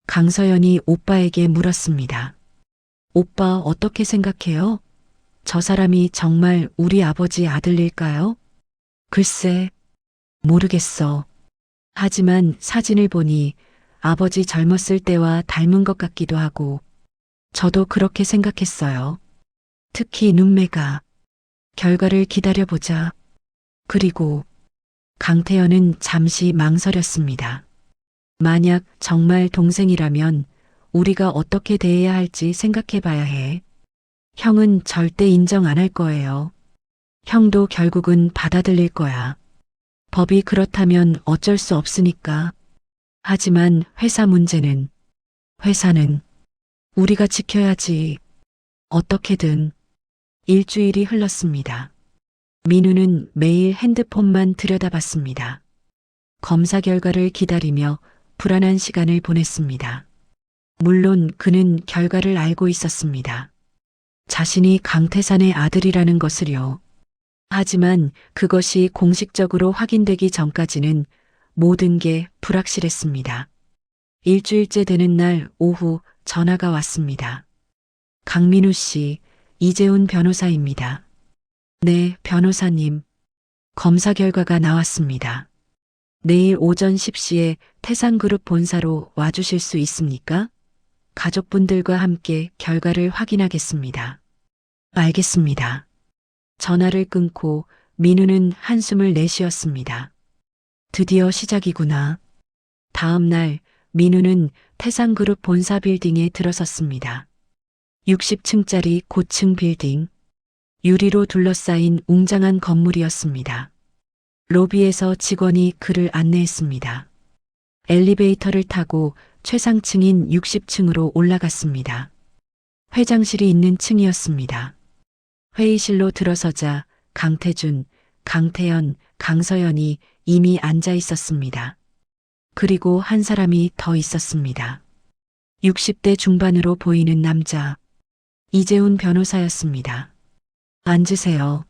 강서연이 오빠에게 물었습니다. 오빠 어떻게 생각해요? 저 사람이 정말 우리 아버지 아들일까요? 글쎄, 모르겠어. 하지만 사진을 보니 아버지 젊었을 때와 닮은 것 같기도 하고, 저도 그렇게 생각했어요. 특히 눈매가. 결과를 기다려보자. 그리고 강태현은 잠시 망설였습니다. 만약 정말 동생이라면 우리가 어떻게 대해야 할지 생각해 봐야 해. 형은 절대 인정 안 할 거예요. 형도 결국은 받아들일 거야. 법이 그렇다면 어쩔 수 없으니까. 하지만 회사는 우리가 지켜야지. 어떻게든. 일주일이 흘렀습니다. 민우는 매일 핸드폰만 들여다봤습니다. 검사 결과를 기다리며 불안한 시간을 보냈습니다. 물론 그는 결과를 알고 있었습니다. 자신이 강태산의 아들이라는 것을요. 하지만 그것이 공식적으로 확인되기 전까지는 모든 게 불확실했습니다. 일주일째 되는 날 오후 전화가 왔습니다. 강민우 씨, 이재훈 변호사입니다. 네, 변호사님. 검사 결과가 나왔습니다. 내일 오전 10시에 태산그룹 본사로 와주실 수 있습니까? 가족분들과 함께 결과를 확인하겠습니다. 알겠습니다. 전화를 끊고 민우는 한숨을 내쉬었습니다. 드디어 시작이구나. 다음 날 민우는 태산그룹 본사 빌딩에 들어섰습니다. 60층짜리 고층 빌딩. 유리로 둘러싸인 웅장한 건물이었습니다. 로비에서 직원이 그를 안내했습니다. 엘리베이터를 타고 최상층인 60층으로 올라갔습니다. 회장실이 있는 층이었습니다. 회의실로 들어서자 강태준, 강태연, 강서연이 이미 앉아 있었습니다. 그리고 한 사람이 더 있었습니다. 60대 중반으로 보이는 남자, 이재훈 변호사였습니다. 앉으세요.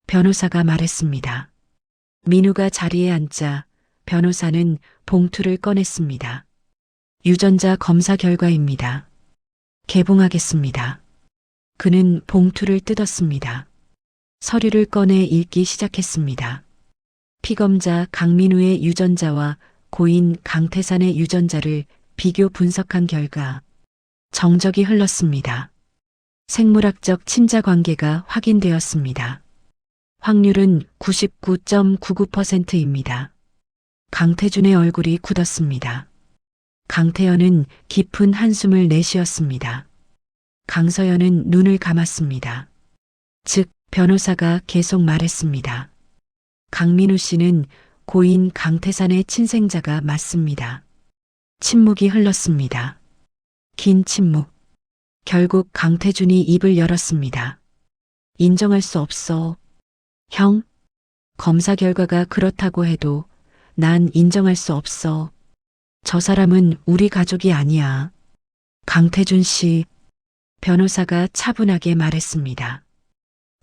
변호사가 말했습니다. 민우가 자리에 앉자 변호사는 봉투를 꺼냈습니다. 유전자 검사 결과입니다. 개봉하겠습니다. 그는 봉투를 뜯었습니다. 서류를 꺼내 읽기 시작했습니다. 피검자 강민우의 유전자와 고인 강태산의 유전자를 비교 분석한 결과 정적이 흘렀습니다. 생물학적 친자 관계가 확인되었습니다. 확률은 99.99%입니다. 강태준의 얼굴이 굳었습니다. 강태현은 깊은 한숨을 내쉬었습니다. 강서연은 눈을 감았습니다. 즉, 변호사가 계속 말했습니다. 강민우 씨는 고인 강태산의 친생자가 맞습니다. 침묵이 흘렀습니다. 긴 침묵. 결국 강태준이 입을 열었습니다. 인정할 수 없어. 형, 검사 결과가 그렇다고 해도 난 인정할 수 없어. 저 사람은 우리 가족이 아니야. 강태준 씨, 변호사가 차분하게 말했습니다.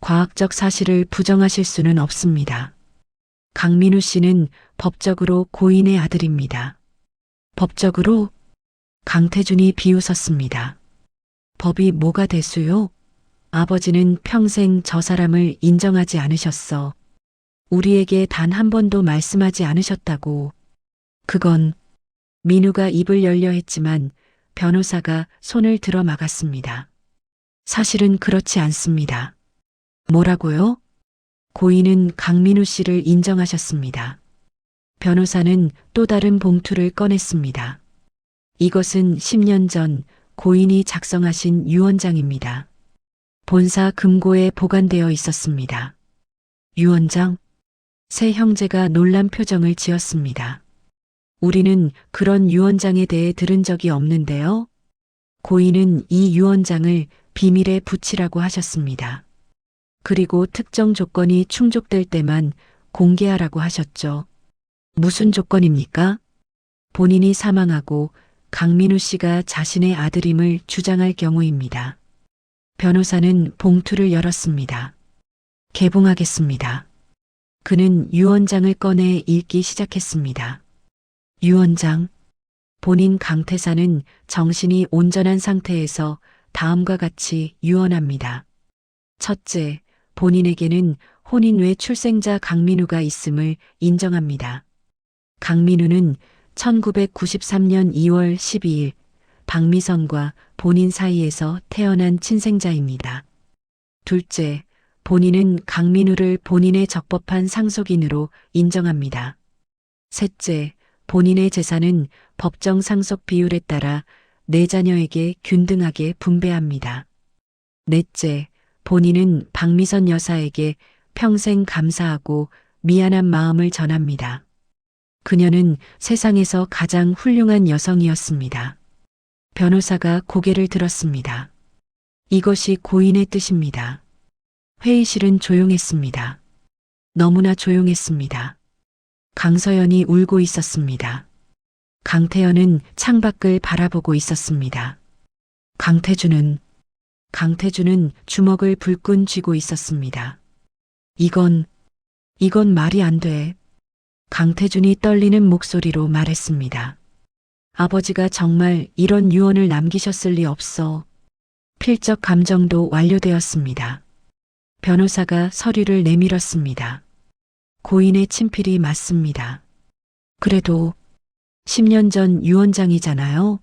과학적 사실을 부정하실 수는 없습니다. 강민우 씨는 법적으로 고인의 아들입니다. 법적으로? 강태준이 비웃었습니다. 법이 뭐가 대수요? 아버지는 평생 저 사람을 인정하지 않으셨어. 우리에게 단 한 번도 말씀하지 않으셨다고. 그건 민우가 입을 열려 했지만 변호사가 손을 들어 막았습니다. 사실은 그렇지 않습니다. 뭐라고요? 고인은 강민우 씨를 인정하셨습니다. 변호사는 또 다른 봉투를 꺼냈습니다. 이것은 10년 전 고인이 작성하신 유언장입니다. 본사 금고에 보관되어 있었습니다. 유언장? 세 형제가 놀란 표정을 지었습니다. 우리는 그런 유언장에 대해 들은 적이 없는데요. 고인은 이 유언장을 비밀에 붙이라고 하셨습니다. 그리고 특정 조건이 충족될 때만 공개하라고 하셨죠. 무슨 조건입니까? 본인이 사망하고 강민우 씨가 자신의 아들임을 주장할 경우입니다. 변호사는 봉투를 열었습니다. 개봉하겠습니다. 그는 유언장을 꺼내 읽기 시작했습니다. 유언장. 본인 강태사는 정신이 온전한 상태에서 다음과 같이 유언합니다. 첫째, 본인에게는 혼인 외 출생자 강민우가 있음을 인정합니다. 강민우는 1993년 2월 12일 박미선과 본인 사이에서 태어난 친생자입니다. 둘째, 본인은 강민우를 본인의 적법한 상속인으로 인정합니다. 셋째, 본인의 재산은 법정 상속 비율에 따라 네 자녀에게 균등하게 분배합니다. 넷째, 본인은 박미선 여사에게 평생 감사하고 미안한 마음을 전합니다. 그녀는 세상에서 가장 훌륭한 여성이었습니다. 변호사가 고개를 들었습니다. 이것이 고인의 뜻입니다. 회의실은 조용했습니다. 너무나 조용했습니다. 강서연이 울고 있었습니다. 강태연은 창밖을 바라보고 있었습니다. 강태준은 주먹을 불끈 쥐고 있었습니다. 이건 말이 안 돼. 강태준이 떨리는 목소리로 말했습니다. 아버지가 정말 이런 유언을 남기셨을 리 없어. 필적 감정도 완료되었습니다. 변호사가 서류를 내밀었습니다. 고인의 친필이 맞습니다. 그래도 10년 전 유언장이잖아요.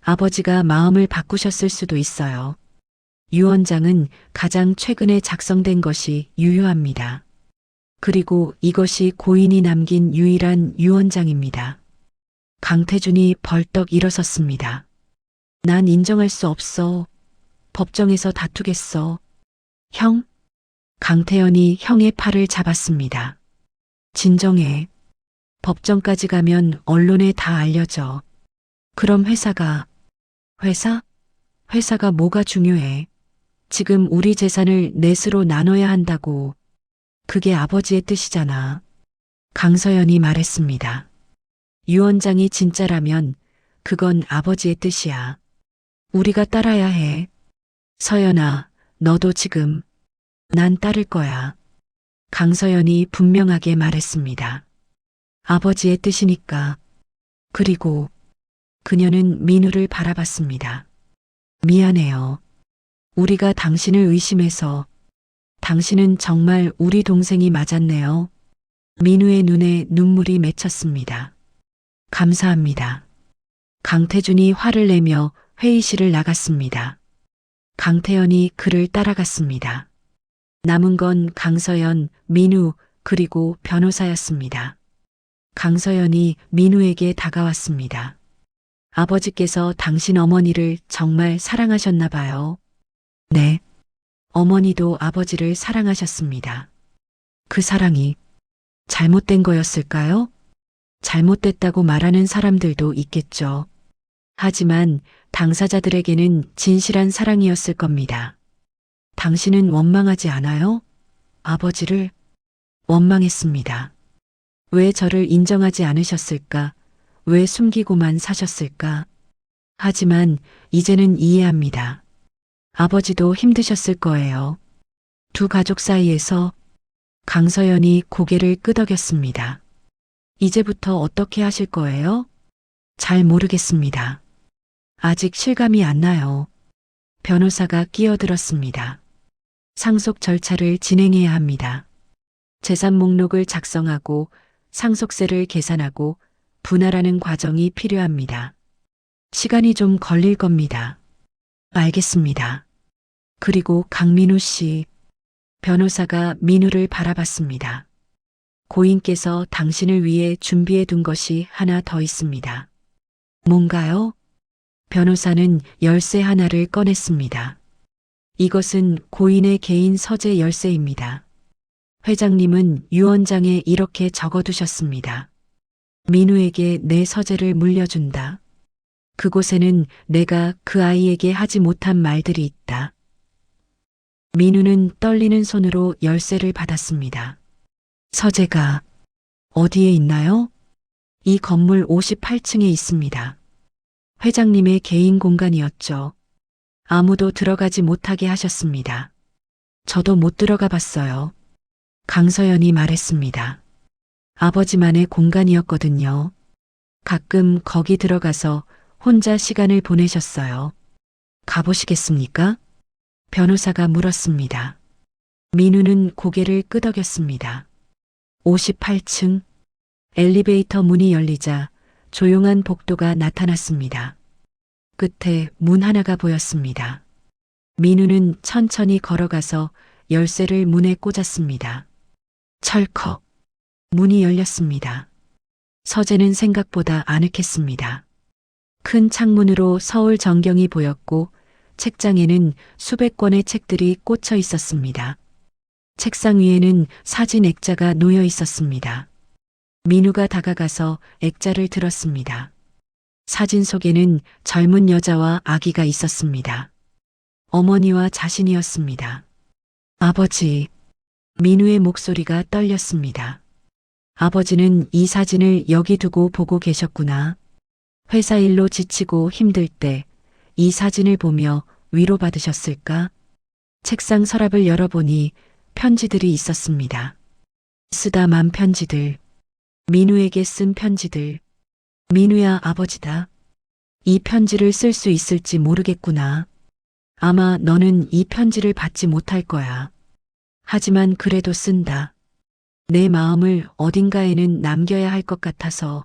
아버지가 마음을 바꾸셨을 수도 있어요. 유언장은 가장 최근에 작성된 것이 유효합니다. 그리고 이것이 고인이 남긴 유일한 유언장입니다. 강태준이 벌떡 일어섰습니다. 난 인정할 수 없어. 법정에서 다투겠어. 형? 강태연이 형의 팔을 잡았습니다. 진정해. 법정까지 가면 언론에 다 알려져. 그럼 회사가 뭐가 중요해? 지금 우리 재산을 넷으로 나눠야 한다고. 그게 아버지의 뜻이잖아. 강서연이 말했습니다. 유언장이 진짜라면 그건 아버지의 뜻이야. 우리가 따라야 해. 서연아, 너도 지금. 난 따를 거야. 강서연이 분명하게 말했습니다. 아버지의 뜻이니까. 그리고 그녀는 민우를 바라봤습니다. 미안해요. 우리가 당신을 의심해서. 당신은 정말 우리 동생이 맞았네요. 민우의 눈에 눈물이 맺혔습니다. 감사합니다. 강태준이 화를 내며 회의실을 나갔습니다. 강태연이 그를 따라갔습니다. 남은 건 강서연, 민우, 그리고 변호사였습니다. 강서연이 민우에게 다가왔습니다. 아버지께서 당신 어머니를 정말 사랑하셨나 봐요. 네. 어머니도 아버지를 사랑하셨습니다. 그 사랑이 잘못된 거였을까요? 잘못됐다고 말하는 사람들도 있겠죠. 하지만 당사자들에게는 진실한 사랑이었을 겁니다. 당신은 원망하지 않아요? 아버지를 원망했습니다. 왜 저를 인정하지 않으셨을까? 왜 숨기고만 사셨을까? 하지만 이제는 이해합니다. 아버지도 힘드셨을 거예요. 두 가족 사이에서. 강서연이 고개를 끄덕였습니다. 이제부터 어떻게 하실 거예요? 잘 모르겠습니다. 아직 실감이 안 나요. 변호사가 끼어들었습니다. 상속 절차를 진행해야 합니다. 재산 목록을 작성하고 상속세를 계산하고 분할하는 과정이 필요합니다. 시간이 좀 걸릴 겁니다. 알겠습니다. 그리고 강민우 씨. 변호사가 민우를 바라봤습니다. 고인께서 당신을 위해 준비해 둔 것이 하나 더 있습니다. 뭔가요? 변호사는 열쇠 하나를 꺼냈습니다. 이것은 고인의 개인 서재 열쇠입니다. 회장님은 유언장에 이렇게 적어두셨습니다. 민우에게 내 서재를 물려준다. 그곳에는 내가 그 아이에게 하지 못한 말들이 있다. 민우는 떨리는 손으로 열쇠를 받았습니다. 서재가 어디에 있나요? 이 건물 58층에 있습니다. 회장님의 개인 공간이었죠. 아무도 들어가지 못하게 하셨습니다. 저도 못 들어가 봤어요. 강서연이 말했습니다. 아버지만의 공간이었거든요. 가끔 거기 들어가서 혼자 시간을 보내셨어요. 가보시겠습니까? 변호사가 물었습니다. 민우는 고개를 끄덕였습니다. 58층 엘리베이터 문이 열리자 조용한 복도가 나타났습니다. 끝에 문 하나가 보였습니다. 민우는 천천히 걸어가서 열쇠를 문에 꽂았습니다. 철컥. 문이 열렸습니다. 서재는 생각보다 아늑했습니다. 큰 창문으로 서울 전경이 보였고 책장에는 수백 권의 책들이 꽂혀 있었습니다. 책상 위에는 사진 액자가 놓여 있었습니다. 민우가 다가가서 액자를 들었습니다. 사진 속에는 젊은 여자와 아기가 있었습니다. 어머니와 자신이었습니다. 아버지. 민우의 목소리가 떨렸습니다. 아버지는 이 사진을 여기 두고 보고 계셨구나. 회사 일로 지치고 힘들 때 이 사진을 보며 위로받으셨을까? 책상 서랍을 열어보니 편지들이 있었습니다. 쓰다만 편지들. 민우에게 쓴 편지들. 민우야, 아버지다. 이 편지를 쓸 수 있을지 모르겠구나. 아마 너는 이 편지를 받지 못할 거야. 하지만 그래도 쓴다. 내 마음을 어딘가에는 남겨야 할 것 같아서.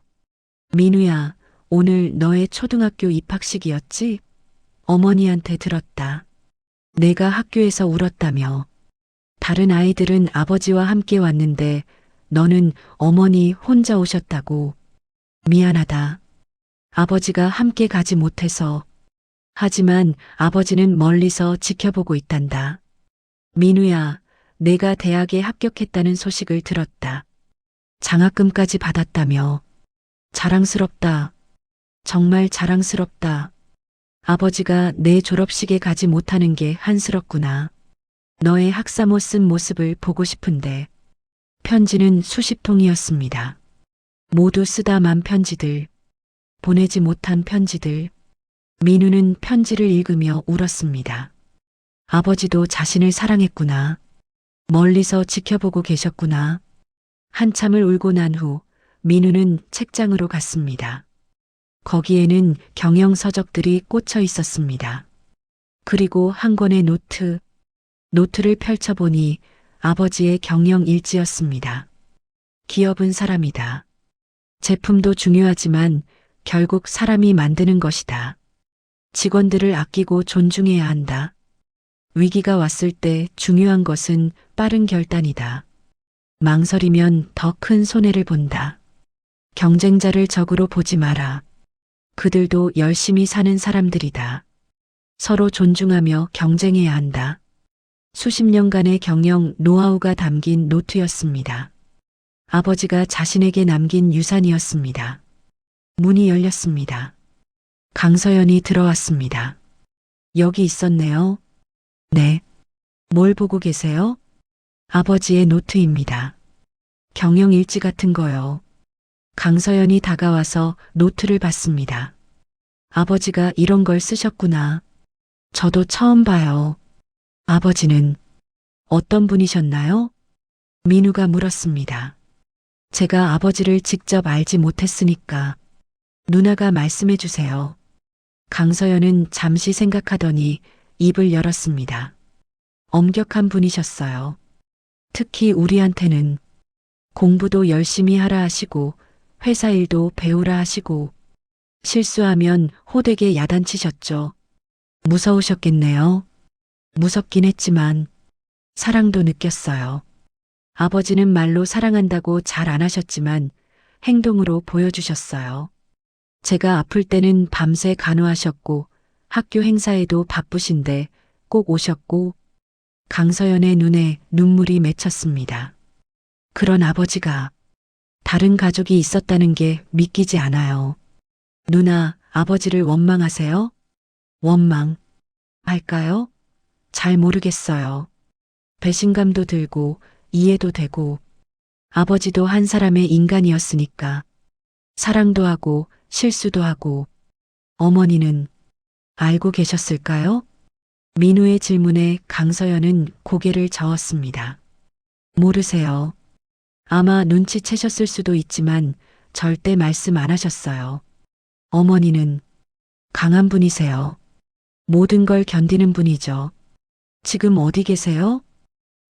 민우야, 오늘 너의 초등학교 입학식이었지? 어머니한테 들었다. 내가 학교에서 울었다며. 다른 아이들은 아버지와 함께 왔는데 너는 어머니 혼자 오셨다고. 미안하다. 아버지가 함께 가지 못해서. 하지만 아버지는 멀리서 지켜보고 있단다. 민우야, 내가 대학에 합격했다는 소식을 들었다. 장학금까지 받았다며. 자랑스럽다. 정말 자랑스럽다. 아버지가 내 졸업식에 가지 못하는 게 한스럽구나. 너의 학사모 쓴 모습을 보고 싶은데. 편지는 수십 통이었습니다. 모두 쓰다만 편지들. 보내지 못한 편지들. 민우는 편지를 읽으며 울었습니다. 아버지도 자신을 사랑했구나. 멀리서 지켜보고 계셨구나. 한참을 울고 난 후 민우는 책장으로 갔습니다. 거기에는 경영 서적들이 꽂혀 있었습니다. 그리고 한 권의 노트. 노트를 펼쳐보니 아버지의 경영 일지였습니다. 기업은 사람이다. 제품도 중요하지만 결국 사람이 만드는 것이다. 직원들을 아끼고 존중해야 한다. 위기가 왔을 때 중요한 것은 빠른 결단이다. 망설이면 더 큰 손해를 본다. 경쟁자를 적으로 보지 마라. 그들도 열심히 사는 사람들이다. 서로 존중하며 경쟁해야 한다. 수십 년간의 경영 노하우가 담긴 노트였습니다. 아버지가 자신에게 남긴 유산이었습니다. 문이 열렸습니다. 강서연이 들어왔습니다. 여기 있었네요. 네. 뭘 보고 계세요? 아버지의 노트입니다. 경영 일지 같은 거요. 강서연이 다가와서 노트를 봤습니다. 아버지가 이런 걸 쓰셨구나. 저도 처음 봐요. 아버지는 어떤 분이셨나요? 민우가 물었습니다. 제가 아버지를 직접 알지 못했으니까 누나가 말씀해 주세요. 강서연은 잠시 생각하더니 입을 열었습니다. 엄격한 분이셨어요. 특히 우리한테는. 공부도 열심히 하라 하시고 회사 일도 배우라 하시고 실수하면 호되게 야단치셨죠. 무서우셨겠네요. 무섭긴 했지만 사랑도 느꼈어요. 아버지는 말로 사랑한다고 잘 안 하셨지만 행동으로 보여주셨어요. 제가 아플 때는 밤새 간호하셨고 학교 행사에도 바쁘신데 꼭 오셨고. 강서연의 눈에 눈물이 맺혔습니다. 그런 아버지가 다른 가족이 있었다는 게 믿기지 않아요. 누나, 아버지를 원망하세요? 원망 할까요? 잘 모르겠어요. 배신감도 들고 이해도 되고 아버지도 한 사람의 인간이었으니까. 사랑도 하고 실수도 하고. 어머니는 알고 계셨을까요? 민우의 질문에 강서연은 고개를 저었습니다. 모르세요. 아마 눈치채셨을 수도 있지만 절대 말씀 안 하셨어요. 어머니는 강한 분이세요. 모든 걸 견디는 분이죠. 지금 어디 계세요?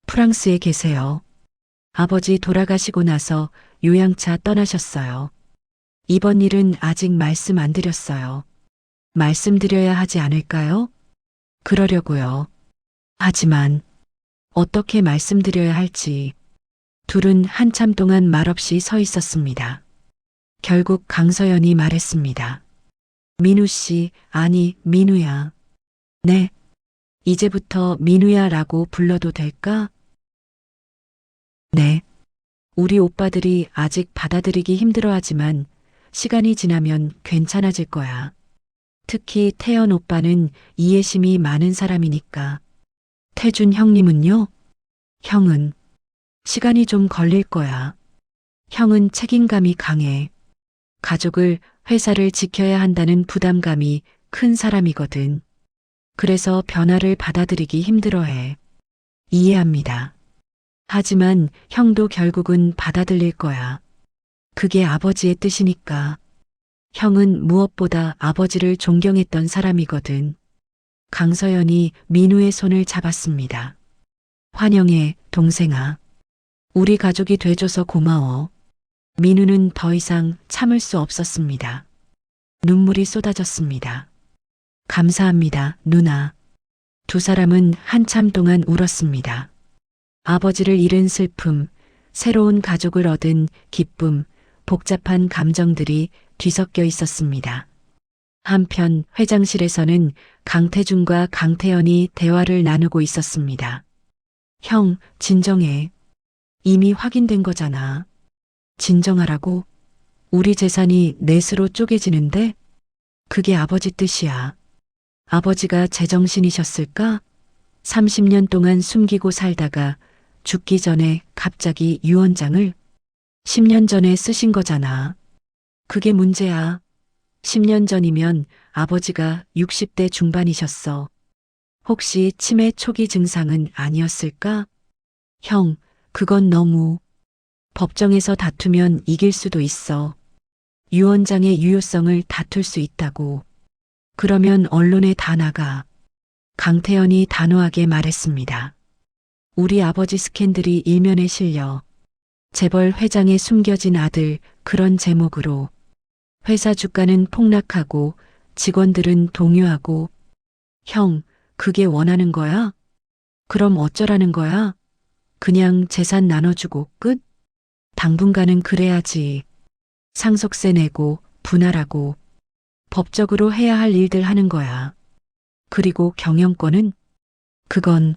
프랑스에 계세요. 아버지 돌아가시고 나서 요양차 떠나셨어요. 이번 일은 아직 말씀 안 드렸어요. 말씀드려야 하지 않을까요? 그러려고요. 하지만 어떻게 말씀드려야 할지. 둘은 한참 동안 말없이 서 있었습니다. 결국 강서연이 말했습니다. 민우 씨, 아니, 민우야. 네. 이제부터 민우야라고 불러도 될까? 네. 우리 오빠들이 아직 받아들이기 힘들어하지만 시간이 지나면 괜찮아질 거야. 특히 태연 오빠는 이해심이 많은 사람이니까. 태준 형님은요? 형은 시간이 좀 걸릴 거야. 형은 책임감이 강해. 가족을, 회사를 지켜야 한다는 부담감이 큰 사람이거든. 그래서 변화를 받아들이기 힘들어해. 이해합니다. 하지만 형도 결국은 받아들일 거야. 그게 아버지의 뜻이니까. 형은 무엇보다 아버지를 존경했던 사람이거든. 강서연이 민우의 손을 잡았습니다. 환영해, 동생아. 우리 가족이 돼줘서 고마워. 민우는 더 이상 참을 수 없었습니다. 눈물이 쏟아졌습니다. 감사합니다, 누나. 두 사람은 한참 동안 울었습니다. 아버지를 잃은 슬픔, 새로운 가족을 얻은 기쁨, 복잡한 감정들이 뒤섞여 있었습니다. 한편 회장실에서는 강태준과 강태연이 대화를 나누고 있었습니다. 형, 진정해. 이미 확인된 거잖아. 진정하라고? 우리 재산이 넷으로 쪼개지는데? 그게 아버지 뜻이야. 아버지가 제정신이셨을까? 30년 동안 숨기고 살다가 죽기 전에 갑자기 유언장을 10년 전에 쓰신 거잖아. 그게 문제야. 10년 전이면 아버지가 60대 중반이셨어. 혹시 치매 초기 증상은 아니었을까? 형, 그건 너무. 법정에서 다투면 이길 수도 있어. 유언장의 유효성을 다툴 수 있다고. 그러면 언론에 다 나가. 강태연이 단호하게 말했습니다. 우리 아버지 스캔들이 일면에 실려. 재벌 회장의 숨겨진 아들, 그런 제목으로. 회사 주가는 폭락하고 직원들은 동요하고. 형, 그게 원하는 거야? 그럼 어쩌라는 거야? 그냥 재산 나눠주고 끝? 당분간은 그래야지. 상속세 내고 분할하고 법적으로 해야 할 일들 하는 거야. 그리고 경영권은? 그건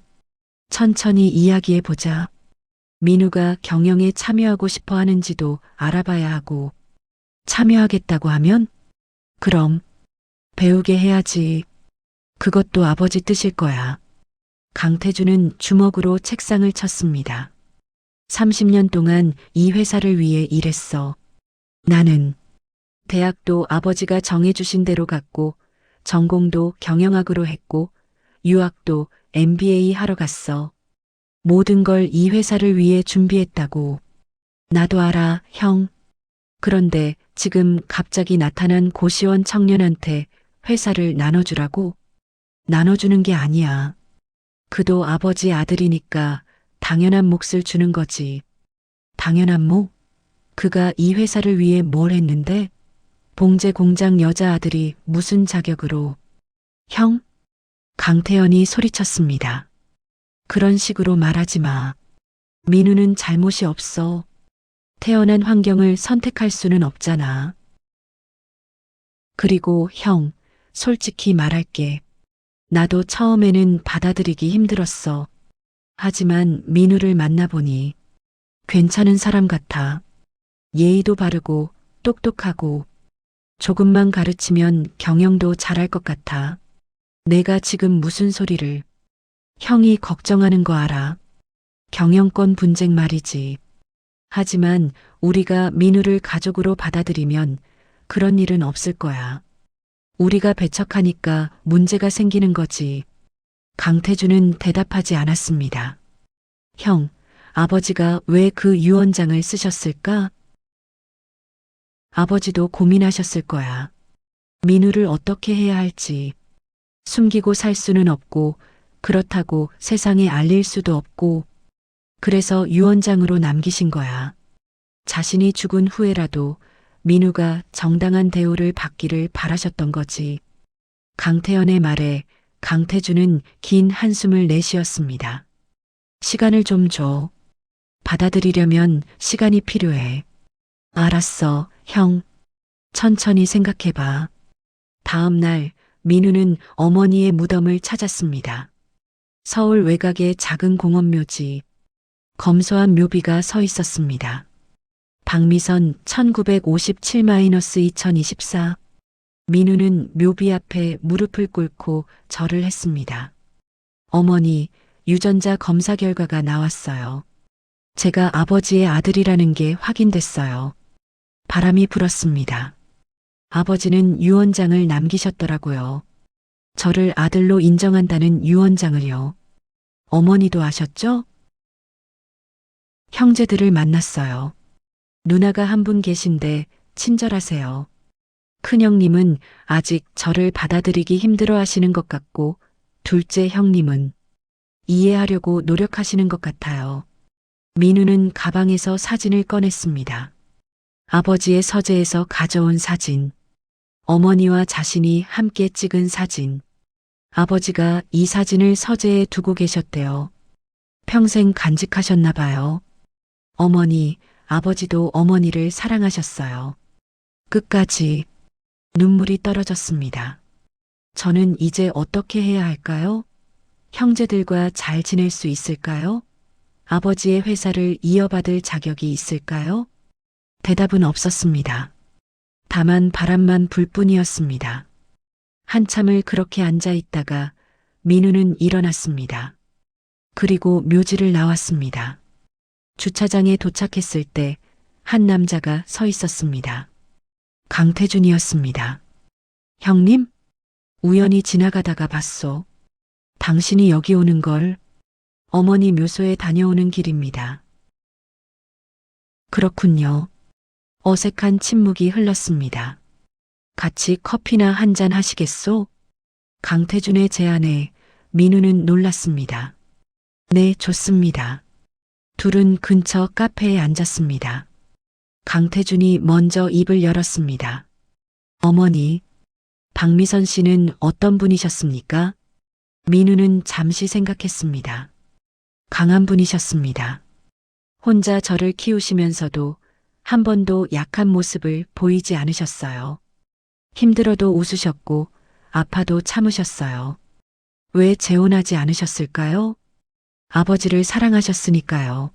천천히 이야기해 보자. 민우가 경영에 참여하고 싶어 하는지도 알아봐야 하고. 참여하겠다고 하면? 그럼 배우게 해야지. 그것도 아버지 뜻일 거야. 강태준은 주먹으로 책상을 쳤습니다. 30년 동안 이 회사를 위해 일했어. 나는 대학도 아버지가 정해주신 대로 갔고, 전공도 경영학으로 했고, 유학도 MBA 하러 갔어. 모든 걸 이 회사를 위해 준비했다고. 나도 알아, 형. 그런데 지금 갑자기 나타난 고시원 청년한테 회사를 나눠주라고? 나눠주는 게 아니야. 그도 아버지 아들이니까 당연한 몫을 주는 거지. 당연한 몫? 그가 이 회사를 위해 뭘 했는데? 봉제 공장 여자아들이 무슨 자격으로? 형? 강태연이 소리쳤습니다. 그런 식으로 말하지 마. 민우는 잘못이 없어. 태어난 환경을 선택할 수는 없잖아. 그리고 형, 솔직히 말할게. 나도 처음에는 받아들이기 힘들었어. 하지만 민우를 만나보니 괜찮은 사람 같아. 예의도 바르고 똑똑하고 조금만 가르치면 경영도 잘할 것 같아. 내가 지금 무슨 소리를. 형이 걱정하는 거 알아. 경영권 분쟁 말이지. 하지만 우리가 민우를 가족으로 받아들이면 그런 일은 없을 거야. 우리가 배척하니까 문제가 생기는 거지. 강태준은 대답하지 않았습니다. 형, 아버지가 왜 그 유언장을 쓰셨을까? 아버지도 고민하셨을 거야. 민우를 어떻게 해야 할지. 숨기고 살 수는 없고, 그렇다고 세상에 알릴 수도 없고, 그래서 유언장으로 남기신 거야. 자신이 죽은 후에라도 민우가 정당한 대우를 받기를 바라셨던 거지. 강태연의 말에 강태준은 긴 한숨을 내쉬었습니다. 시간을 좀 줘. 받아들이려면 시간이 필요해. 알았어, 형. 천천히 생각해봐. 다음 날 민우는 어머니의 무덤을 찾았습니다. 서울 외곽의 작은 공원묘지. 검소한 묘비가 서 있었습니다. 박미선 1957-2024. 민우는 묘비 앞에 무릎을 꿇고 절을 했습니다. 어머니, 유전자 검사 결과가 나왔어요. 제가 아버지의 아들이라는 게 확인됐어요. 바람이 불었습니다. 아버지는 유언장을 남기셨더라고요. 저를 아들로 인정한다는 유언장을요. 어머니도 아셨죠? 형제들을 만났어요. 누나가 한 분 계신데 친절하세요. 큰형님은 아직 저를 받아들이기 힘들어 하시는 것 같고, 둘째 형님은 이해하려고 노력하시는 것 같아요. 민우는 가방에서 사진을 꺼냈습니다. 아버지의 서재에서 가져온 사진. 어머니와 자신이 함께 찍은 사진. 아버지가 이 사진을 서재에 두고 계셨대요. 평생 간직하셨나 봐요. 어머니, 아버지도 어머니를 사랑하셨어요. 끝까지 눈물이 떨어졌습니다. 저는 이제 어떻게 해야 할까요? 형제들과 잘 지낼 수 있을까요? 아버지의 회사를 이어받을 자격이 있을까요? 대답은 없었습니다. 다만 바람만 불 뿐이었습니다. 한참을 그렇게 앉아 있다가 민우는 일어났습니다. 그리고 묘지를 나왔습니다. 주차장에 도착했을 때 한 남자가 서 있었습니다. 강태준이었습니다. 형님? 우연히 지나가다가 봤소. 당신이 여기 오는 걸. 어머니 묘소에 다녀오는 길입니다. 그렇군요. 어색한 침묵이 흘렀습니다. 같이 커피나 한잔 하시겠소? 강태준의 제안에 민우는 놀랐습니다. 네, 좋습니다. 둘은 근처 카페에 앉았습니다. 강태준이 먼저 입을 열었습니다. 어머니, 박미선 씨는 어떤 분이셨습니까? 민우는 잠시 생각했습니다. 강한 분이셨습니다. 혼자 저를 키우시면서도 한 번도 약한 모습을 보이지 않으셨어요. 힘들어도 웃으셨고 아파도 참으셨어요. 왜 재혼하지 않으셨을까요? 아버지를 사랑하셨으니까요.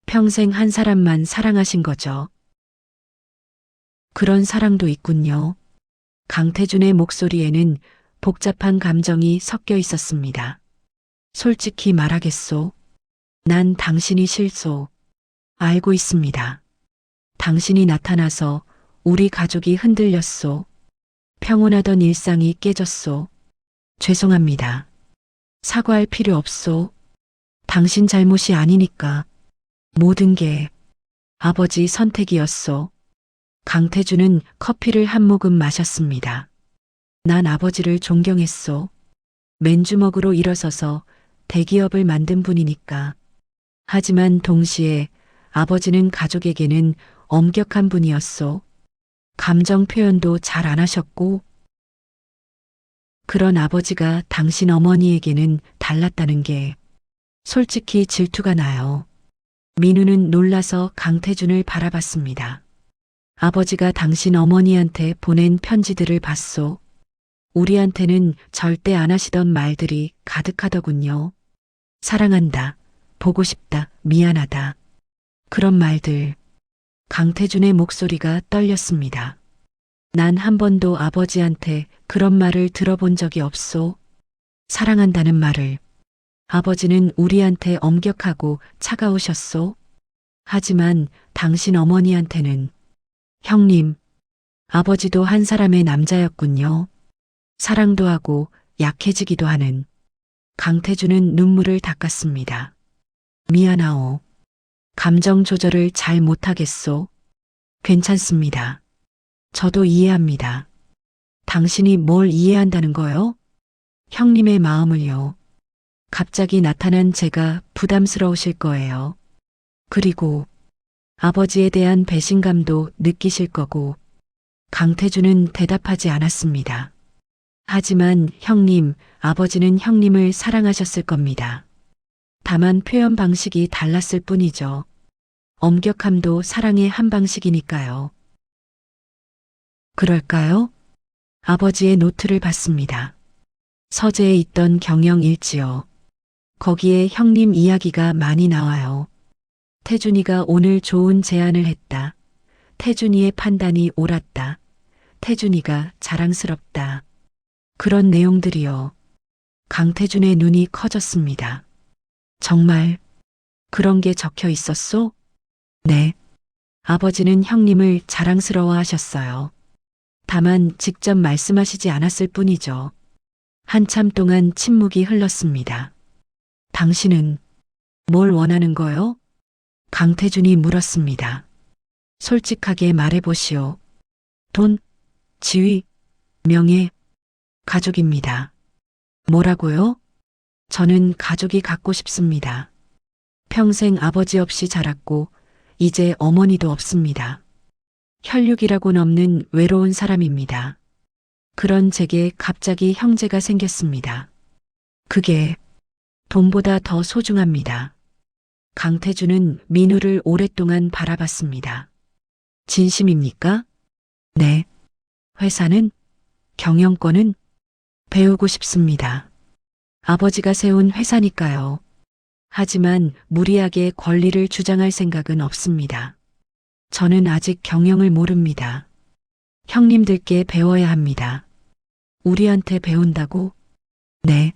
평생 한 사람만 사랑하신 거죠. 그런 사랑도 있군요. 강태준의 목소리에는 복잡한 감정이 섞여 있었습니다. 솔직히 말하겠소. 난 당신이 싫소. 알고 있습니다. 당신이 나타나서 우리 가족이 흔들렸소. 평온하던 일상이 깨졌소. 죄송합니다. 사과할 필요 없소. 당신 잘못이 아니니까. 모든 게 아버지 선택이었소. 강태준은 커피를 한 모금 마셨습니다. 난 아버지를 존경했소. 맨주먹으로 일어서서 대기업을 만든 분이니까. 하지만 동시에 아버지는 가족에게는 엄격한 분이었소. 감정 표현도 잘 안 하셨고, 그런 아버지가 당신 어머니에게는 달랐다는 게 솔직히 질투가 나요. 민우는 놀라서 강태준을 바라봤습니다. 아버지가 당신 어머니한테 보낸 편지들을 봤소. 우리한테는 절대 안 하시던 말들이 가득하더군요. 사랑한다, 보고 싶다, 미안하다. 그런 말들. 강태준의 목소리가 떨렸습니다. 난 한 번도 아버지한테 그런 말을 들어본 적이 없소. 사랑한다는 말을. 아버지는 우리한테 엄격하고 차가우셨소. 하지만 당신 어머니한테는 형님, 아버지도 한 사람의 남자였군요. 사랑도 하고 약해지기도 하는. 강태준은 눈물을 닦았습니다. 미안하오. 감정 조절을 잘 못하겠소. 괜찮습니다. 저도 이해합니다. 당신이 뭘 이해한다는 거요? 형님의 마음을요. 갑자기 나타난 제가 부담스러우실 거예요. 그리고 아버지에 대한 배신감도 느끼실 거고. 강태준은 대답하지 않았습니다. 하지만 형님, 아버지는 형님을 사랑하셨을 겁니다. 다만 표현 방식이 달랐을 뿐이죠. 엄격함도 사랑의 한 방식이니까요. 그럴까요? 아버지의 노트를 받습니다. 서재에 있던 경영 일지요. 거기에 형님 이야기가 많이 나와요. 태준이가 오늘 좋은 제안을 했다. 태준이의 판단이 옳았다. 태준이가 자랑스럽다. 그런 내용들이요. 강태준의 눈이 커졌습니다. 정말 그런 게 적혀 있었소? 네. 아버지는 형님을 자랑스러워 하셨어요. 다만 직접 말씀하시지 않았을 뿐이죠. 한참 동안 침묵이 흘렀습니다. 당신은 뭘 원하는 거요? 강태준이 물었습니다. 솔직하게 말해보시오. 돈, 지위, 명예, 가족입니다. 뭐라고요? 저는 가족이 갖고 싶습니다. 평생 아버지 없이 자랐고 이제 어머니도 없습니다. 혈육이라고는 없는 외로운 사람입니다. 그런 제게 갑자기 형제가 생겼습니다. 그게 돈보다 더 소중합니다. 강태준은 민우를 오랫동안 바라봤습니다. 진심입니까? 네. 회사는? 경영권은? 배우고 싶습니다. 아버지가 세운 회사니까요. 하지만 무리하게 권리를 주장할 생각은 없습니다. 저는 아직 경영을 모릅니다. 형님들께 배워야 합니다. 우리한테 배운다고? 네.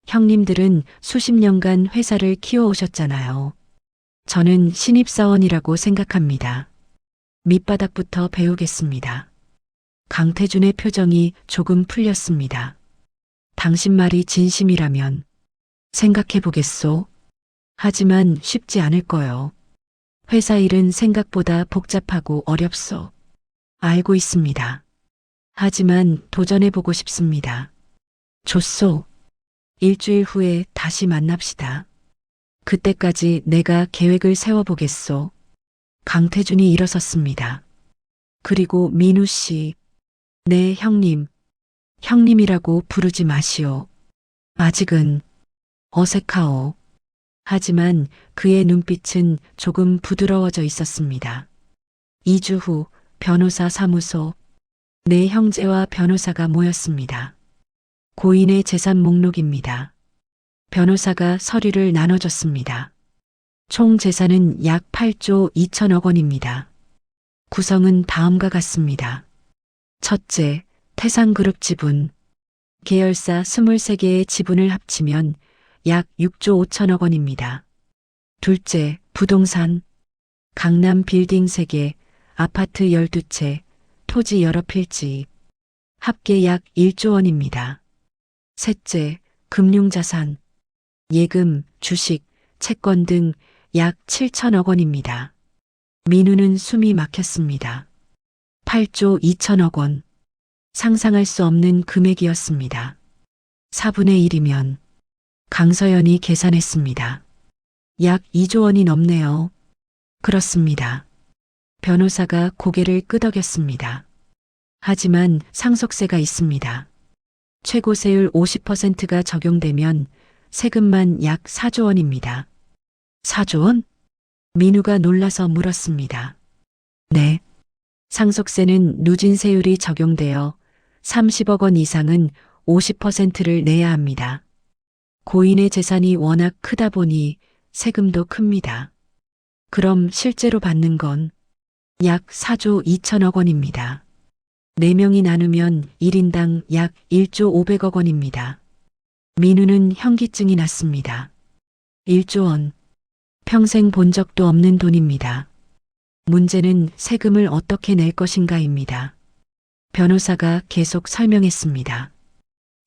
형님들은 수십 년간 회사를 키워오셨잖아요. 저는 신입사원이라고 생각합니다. 밑바닥부터 배우겠습니다. 강태준의 표정이 조금 풀렸습니다. 당신 말이 진심이라면 생각해 보겠소. 하지만 쉽지 않을 거요. 회사 일은 생각보다 복잡하고 어렵소. 알고 있습니다. 하지만 도전해 보고 싶습니다. 좋소. 일주일 후에 다시 만납시다. 그때까지 내가 계획을 세워보겠소. 강태준이 일어섰습니다. 그리고 민우 씨, 네 형님, 형님이라고 부르지 마시오. 아직은 어색하오. 하지만 그의 눈빛은 조금 부드러워져 있었습니다. 2주 후 변호사 사무소, 네 형제와 변호사가 모였습니다. 고인의 재산 목록입니다. 변호사가 서류를 나눠줬습니다. 총 재산은 약 8조 2천억 원입니다. 구성은 다음과 같습니다. 첫째, 태상그룹 지분. 계열사 23개의 지분을 합치면 약 6조 5천억 원입니다. 둘째, 부동산. 강남 빌딩 3개, 아파트 12채, 토지 여러 필지. 합계 약 1조 원입니다. 셋째, 금융자산. 예금, 주식, 채권 등 약 7천억 원입니다. 민우는 숨이 막혔습니다. 8조 2천억 원. 상상할 수 없는 금액이었습니다. 4분의 1이면 강서연이 계산했습니다. 약 2조 원이 넘네요. 그렇습니다. 변호사가 고개를 끄덕였습니다. 하지만 상속세가 있습니다. 최고세율 50%가 적용되면 세금만 약 4조 원입니다. 4조 원? 민우가 놀라서 물었습니다. 네. 상속세는 누진세율이 적용되어 30억 원 이상은 50%를 내야 합니다. 고인의 재산이 워낙 크다 보니 세금도 큽니다. 그럼 실제로 받는 건 약 4조 2천억 원입니다. 4명이 나누면 1인당 약 1조 500억 원입니다. 민우는 현기증이 났습니다. 1조 원. 평생 본 적도 없는 돈입니다. 문제는 세금을 어떻게 낼 것인가입니다. 변호사가 계속 설명했습니다.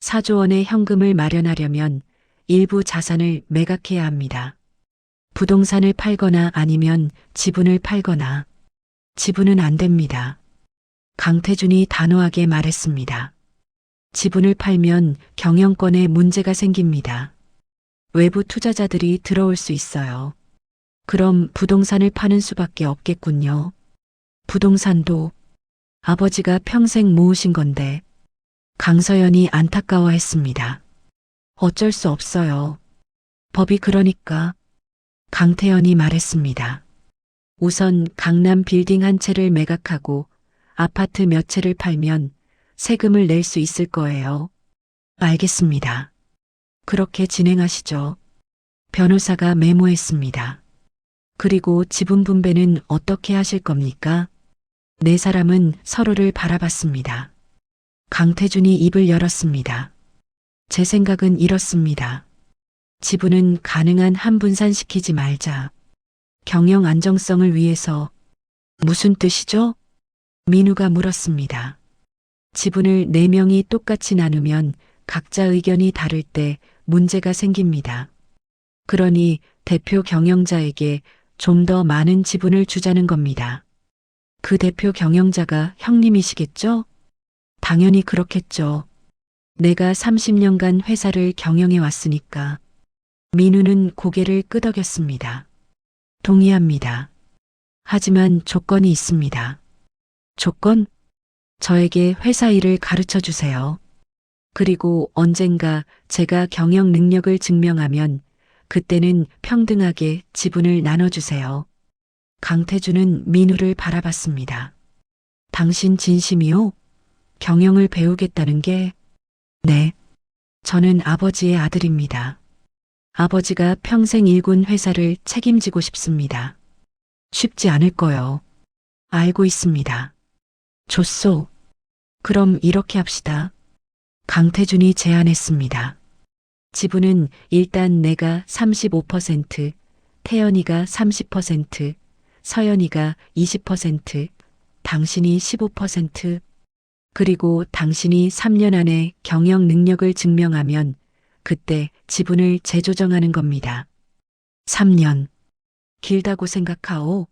4조 원의 현금을 마련하려면 일부 자산을 매각해야 합니다. 부동산을 팔거나 아니면 지분을 팔거나. 지분은 안 됩니다. 강태준이 단호하게 말했습니다. 지분을 팔면 경영권에 문제가 생깁니다. 외부 투자자들이 들어올 수 있어요. 그럼 부동산을 파는 수밖에 없겠군요. 부동산도 아버지가 평생 모으신 건데. 강서연이 안타까워했습니다. 어쩔 수 없어요. 법이 그러니까. 강태연이 말했습니다. 우선 강남 빌딩 한 채를 매각하고 아파트 몇 채를 팔면 세금을 낼 수 있을 거예요. 알겠습니다. 그렇게 진행하시죠. 변호사가 메모했습니다. 그리고 지분 분배는 어떻게 하실 겁니까? 네 사람은 서로를 바라봤습니다. 강태준이 입을 열었습니다. 제 생각은 이렇습니다. 지분은 가능한 한 분산시키지 말자. 경영 안정성을 위해서. 무슨 뜻이죠? 민우가 물었습니다. 지분을 4명이 똑같이 나누면 각자 의견이 다를 때 문제가 생깁니다. 그러니 대표 경영자에게 좀 더 많은 지분을 주자는 겁니다. 그 대표 경영자가 형님이시겠죠? 당연히 그렇겠죠. 내가 30년간 회사를 경영해 왔으니까. 민우는 고개를 끄덕였습니다. 동의합니다. 하지만 조건이 있습니다. 조건? 저에게 회사 일을 가르쳐 주세요. 그리고 언젠가 제가 경영 능력을 증명하면 그때는 평등하게 지분을 나눠주세요. 강태준은 민우를 바라봤습니다. 당신 진심이요? 경영을 배우겠다는 게? 네. 저는 아버지의 아들입니다. 아버지가 평생 일군 회사를 책임지고 싶습니다. 쉽지 않을 거요. 알고 있습니다. 좋소. 그럼 이렇게 합시다. 강태준이 제안했습니다. 지분은 일단 내가 35%, 태연이가 30%, 서연이가 20%, 당신이 15%, 그리고 당신이 3년 안에 경영 능력을 증명하면 그때 지분을 재조정하는 겁니다. 3년. 길다고 생각하오.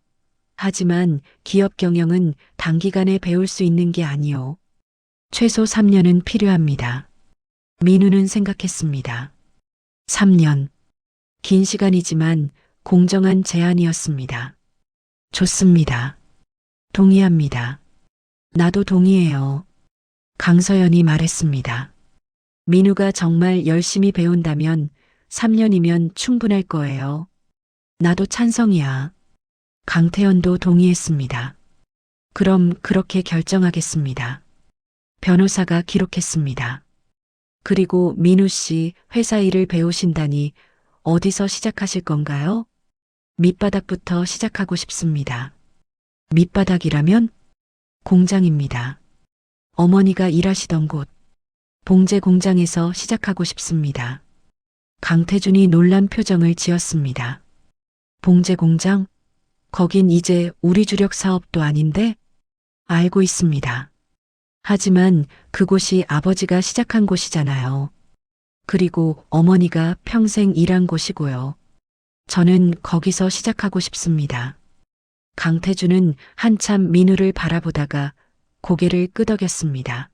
하지만 기업 경영은 단기간에 배울 수 있는 게 아니오. 최소 3년은 필요합니다. 민우는 생각했습니다. 3년. 긴 시간이지만 공정한 제안이었습니다. 좋습니다. 동의합니다. 나도 동의해요. 강서연이 말했습니다. 민우가 정말 열심히 배운다면 3년이면 충분할 거예요. 나도 찬성이야. 강태연도 동의했습니다. 그럼 그렇게 결정하겠습니다. 변호사가 기록했습니다. 그리고 민우 씨 회사 일을 배우신다니 어디서 시작하실 건가요? 밑바닥부터 시작하고 싶습니다. 밑바닥이라면? 공장입니다. 어머니가 일하시던 곳, 봉제 공장에서 시작하고 싶습니다. 강태준이 놀란 표정을 지었습니다. 봉제 공장? 거긴 이제 우리 주력 사업도 아닌데? 알고 있습니다. 하지만 그곳이 아버지가 시작한 곳이잖아요. 그리고 어머니가 평생 일한 곳이고요. 저는 거기서 시작하고 싶습니다. 강태준은 한참 민우를 바라보다가 고개를 끄덕였습니다.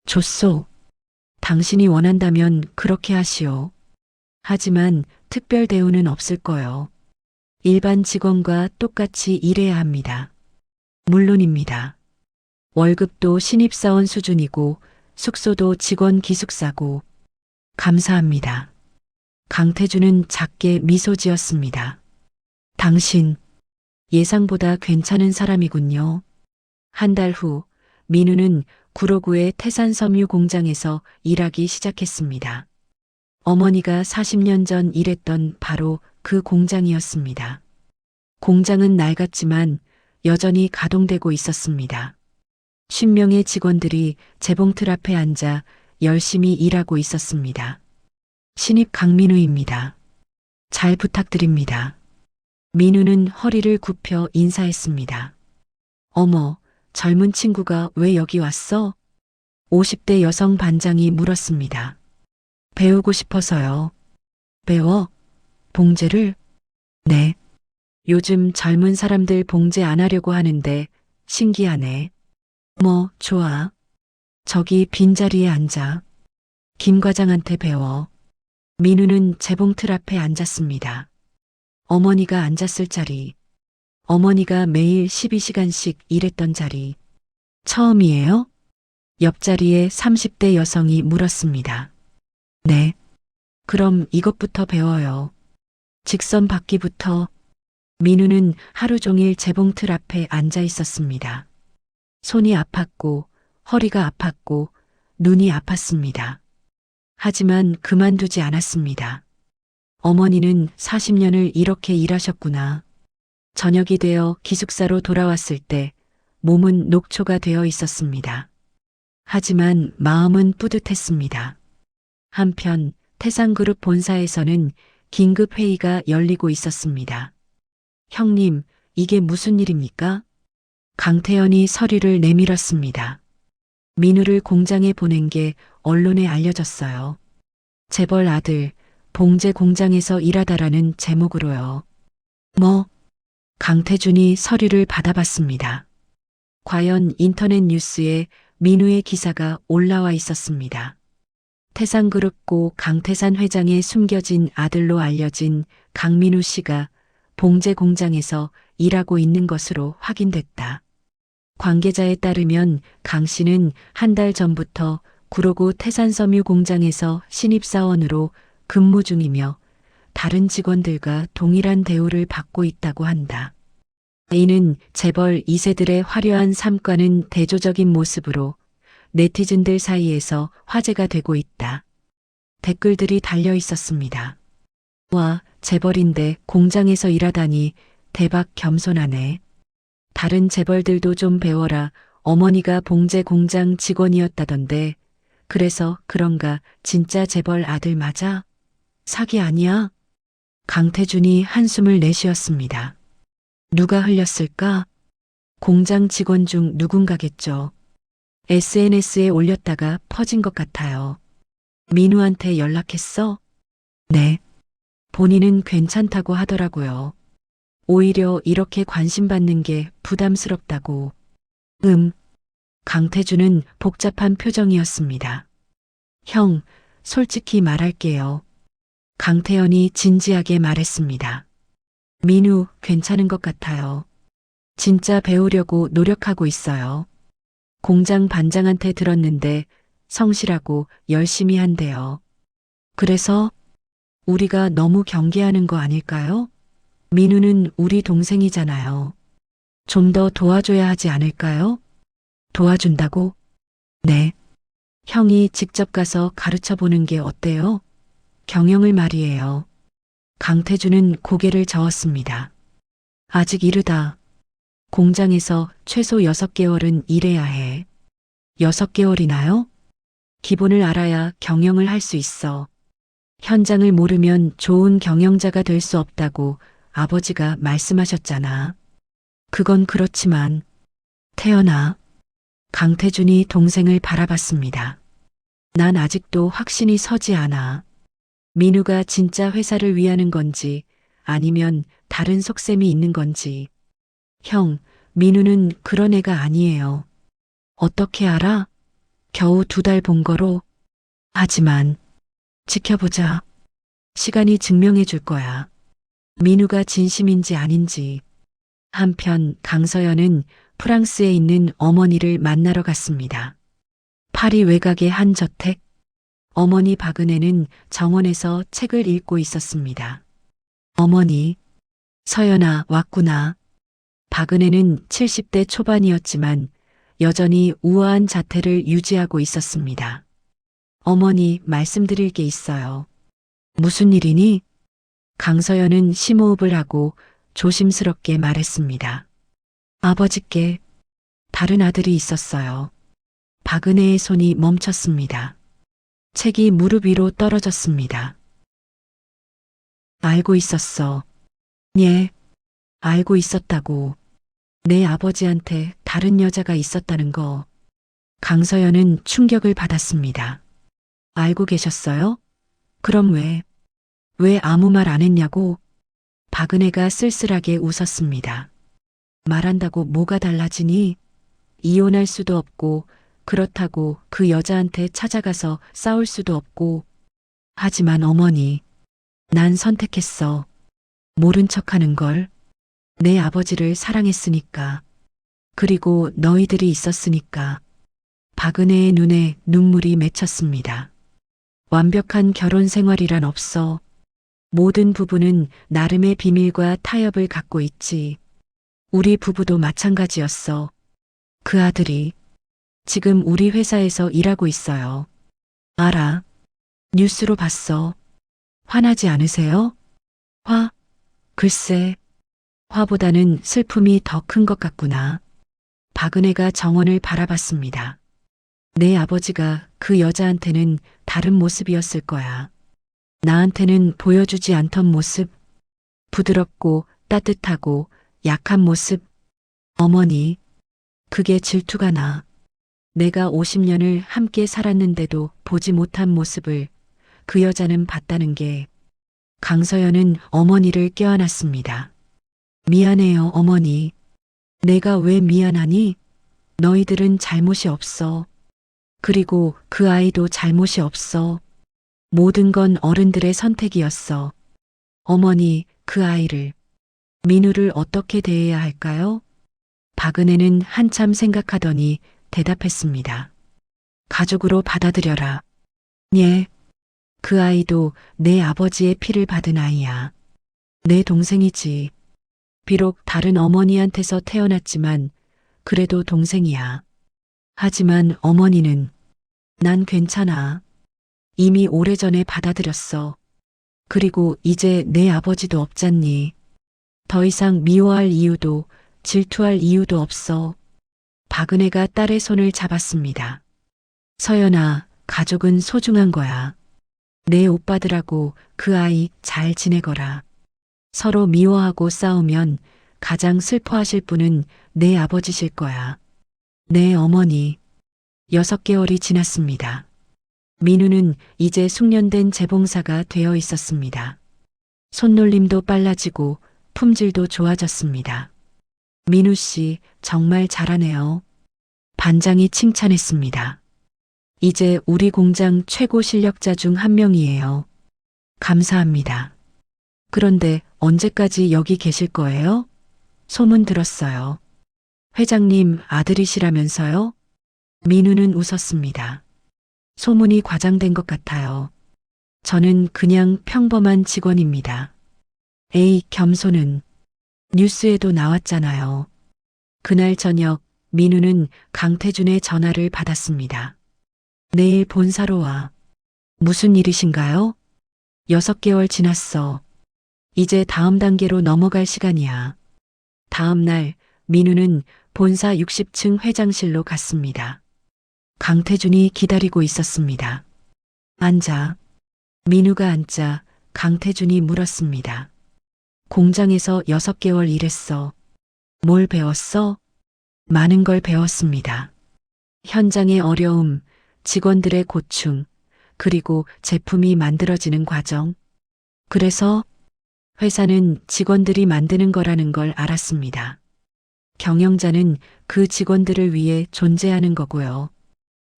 좋소. 당신이 원한다면 그렇게 하시오. 하지만 특별 대우는 없을 거요. 일반 직원과 똑같이 일해야 합니다. 물론입니다. 월급도 신입사원 수준이고 숙소도 직원 기숙사고. 감사합니다. 강태준은 작게 미소 지었습니다. 당신 예상보다 괜찮은 사람이군요. 한 달 후 민우는 구로구의 태산섬유 공장에서 일하기 시작했습니다. 어머니가 40년 전 일했던 바로 그 공장이었습니다. 공장은 낡았지만 여전히 가동되고 있었습니다. 10명의 직원들이 재봉틀 앞에 앉아 열심히 일하고 있었습니다. 신입 강민우입니다. 잘 부탁드립니다. 민우는 허리를 굽혀 인사했습니다. 어머, 젊은 친구가 왜 여기 왔어? 50대 여성 반장이 물었습니다. 배우고 싶어서요. 배워? 봉제를? 네. 요즘 젊은 사람들 봉제 안 하려고 하는데 신기하네. 뭐, 좋아. 저기 빈자리에 앉아. 김 과장한테 배워. 민우는 재봉틀 앞에 앉았습니다. 어머니가 앉았을 자리. 어머니가 매일 12시간씩 일했던 자리. 처음이에요? 옆자리에 30대 여성이 물었습니다. 네. 그럼 이것부터 배워요. 직선 받기부터. 민우는 하루 종일 재봉틀 앞에 앉아 있었습니다. 손이 아팠고, 허리가 아팠고, 눈이 아팠습니다. 하지만 그만두지 않았습니다. 어머니는 40년을 이렇게 일하셨구나. 저녁이 되어 기숙사로 돌아왔을 때 몸은 녹초가 되어 있었습니다. 하지만 마음은 뿌듯했습니다. 한편 태산그룹 본사에서는 긴급 회의가 열리고 있었습니다. 형님, 이게 무슨 일입니까? 강태현이 서류를 내밀었습니다. 민우를 공장에 보낸 게 언론에 알려졌어요. 재벌 아들, 봉제 공장에서 일하다라는 제목으로요. 뭐? 강태준이 서류를 받아봤습니다. 과연 인터넷 뉴스에 민우의 기사가 올라와 있었습니다. 태산그룹고 강태산 회장의 숨겨진 아들로 알려진 강민우 씨가 봉제 공장에서 일하고 있는 것으로 확인됐다. 관계자에 따르면 강 씨는 한 달 전부터 구로구 태산섬유 공장에서 신입사원으로 근무 중이며 다른 직원들과 동일한 대우를 받고 있다고 한다. 이는 재벌 2세들의 화려한 삶과는 대조적인 모습으로 네티즌들 사이에서 화제가 되고 있다. 댓글들이 달려 있었습니다. 와, 재벌인데 공장에서 일하다니 대박 겸손하네. 다른 재벌들도 좀 배워라. 어머니가 봉제 공장 직원이었다던데. 그래서 그런가 진짜 재벌 아들 맞아? 사기 아니야? 강태준이 한숨을 내쉬었습니다. 누가 흘렸을까? 공장 직원 중 누군가겠죠. SNS에 올렸다가 퍼진 것 같아요. 민우한테 연락했어? 네. 본인은 괜찮다고 하더라고요. 오히려 이렇게 관심받는 게 부담스럽다고. 강태준은 복잡한 표정이었습니다. 형, 솔직히 말할게요. 강태현이 진지하게 말했습니다. 민우 괜찮은 것 같아요. 진짜 배우려고 노력하고 있어요. 공장 반장한테 들었는데 성실하고 열심히 한대요. 그래서 우리가 너무 경계하는 거 아닐까요? 민우는 우리 동생이잖아요. 좀 더 도와줘야 하지 않을까요? 도와준다고? 네. 형이 직접 가서 가르쳐 보는 게 어때요? 경영을 말이에요. 강태준은 고개를 저었습니다. 아직 이르다. 공장에서 최소 6개월은 일해야 해. 6개월이나요? 기본을 알아야 경영을 할 수 있어. 현장을 모르면 좋은 경영자가 될 수 없다고 아버지가 말씀하셨잖아. 그건 그렇지만, 태연아. 강태준이 동생을 바라봤습니다. 난 아직도 확신이 서지 않아. 민우가 진짜 회사를 위하는 건지 아니면 다른 속셈이 있는 건지. 형, 민우는 그런 애가 아니에요. 어떻게 알아? 겨우 2달 본 거로. 하지만 지켜보자. 시간이 증명해 줄 거야. 민우가 진심인지 아닌지. 한편 강서연은 프랑스에 있는 어머니를 만나러 갔습니다. 파리 외곽의 한 저택. 어머니 박은혜는 정원에서 책을 읽고 있었습니다. 어머니, 서연아 왔구나. 박은혜는 70대 초반이었지만 여전히 우아한 자태를 유지하고 있었습니다. 어머니, 말씀드릴 게 있어요. 무슨 일이니? 강서연은 심호흡을 하고 조심스럽게 말했습니다. 아버지께 다른 아들이 있었어요. 박은혜의 손이 멈췄습니다. 책이 무릎 위로 떨어졌습니다. 알고 있었어. 예, 알고 있었다고. 내 아버지한테 다른 여자가 있었다는 거. 강서연은 충격을 받았습니다. 알고 계셨어요? 그럼 왜 아무 말 안 했냐고? 박은혜가 쓸쓸하게 웃었습니다. 말한다고 뭐가 달라지니? 이혼할 수도 없고, 그렇다고 그 여자한테 찾아가서 싸울 수도 없고. 하지만 어머니, 난 선택했어. 모른 척 하는 걸. 내 아버지를 사랑했으니까. 그리고 너희들이 있었으니까. 박은혜의 눈에 눈물이 맺혔습니다. 완벽한 결혼 생활이란 없어. 모든 부부는 나름의 비밀과 타협을 갖고 있지. 우리 부부도 마찬가지였어. 그 아들이 지금 우리 회사에서 일하고 있어요. 알아. 뉴스로 봤어. 화나지 않으세요? 글쎄, 화보다는 슬픔이 더 큰 것 같구나. 박은혜가 정원을 바라봤습니다. 내 아버지가 그 여자한테는 다른 모습이었을 거야. 나한테는 보여주지 않던 모습. 부드럽고 따뜻하고 약한 모습. 어머니, 그게 질투가 나. 내가 50년을 함께 살았는데도 보지 못한 모습을 그 여자는 봤다는 게. 강서연은 어머니를 껴안았습니다. 미안해요, 어머니. 내가 왜 미안하니? 너희들은 잘못이 없어. 그리고 그 아이도 잘못이 없어. 모든 건 어른들의 선택이었어. 어머니, 그 아이를, 민우를 어떻게 대해야 할까요? 박은혜는 한참 생각하더니 대답했습니다. 가족으로 받아들여라. 예. 그 아이도 내 아버지의 피를 받은 아이야. 내 동생이지. 비록 다른 어머니한테서 태어났지만 그래도 동생이야. 하지만 어머니는 난 괜찮아. 이미 오래전에 받아들였어. 그리고 이제 내 아버지도 없잖니. 더 이상 미워할 이유도 질투할 이유도 없어. 박은혜가 딸의 손을 잡았습니다. 서연아, 가족은 소중한 거야. 내 오빠들하고 그 아이 잘 지내거라. 서로 미워하고 싸우면 가장 슬퍼하실 분은 내 아버지실 거야. 네, 어머니. 6개월이 지났습니다. 민우는 이제 숙련된 재봉사가 되어 있었습니다. 손놀림도 빨라지고 품질도 좋아졌습니다. 민우 씨, 정말 잘하네요. 반장이 칭찬했습니다. 이제 우리 공장 최고 실력자 중 한 명이에요. 감사합니다. 그런데 언제까지 여기 계실 거예요? 소문 들었어요. 회장님 아들이시라면서요? 민우는 웃었습니다. 소문이 과장된 것 같아요. 저는 그냥 평범한 직원입니다. 에이, 겸손은. 뉴스에도 나왔잖아요. 그날 저녁 민우는 강태준의 전화를 받았습니다. 내일 본사로 와. 무슨 일이신가요? 6개월 지났어. 이제 다음 단계로 넘어갈 시간이야. 다음 날 민우는 본사 60층 회장실로 갔습니다. 강태준이 기다리고 있었습니다. 앉아. 민우가 앉자 강태준이 물었습니다. 공장에서 6개월 일했어. 뭘 배웠어? 많은 걸 배웠습니다. 현장의 어려움, 직원들의 고충, 그리고 제품이 만들어지는 과정. 그래서 회사는 직원들이 만드는 거라는 걸 알았습니다. 경영자는 그 직원들을 위해 존재하는 거고요.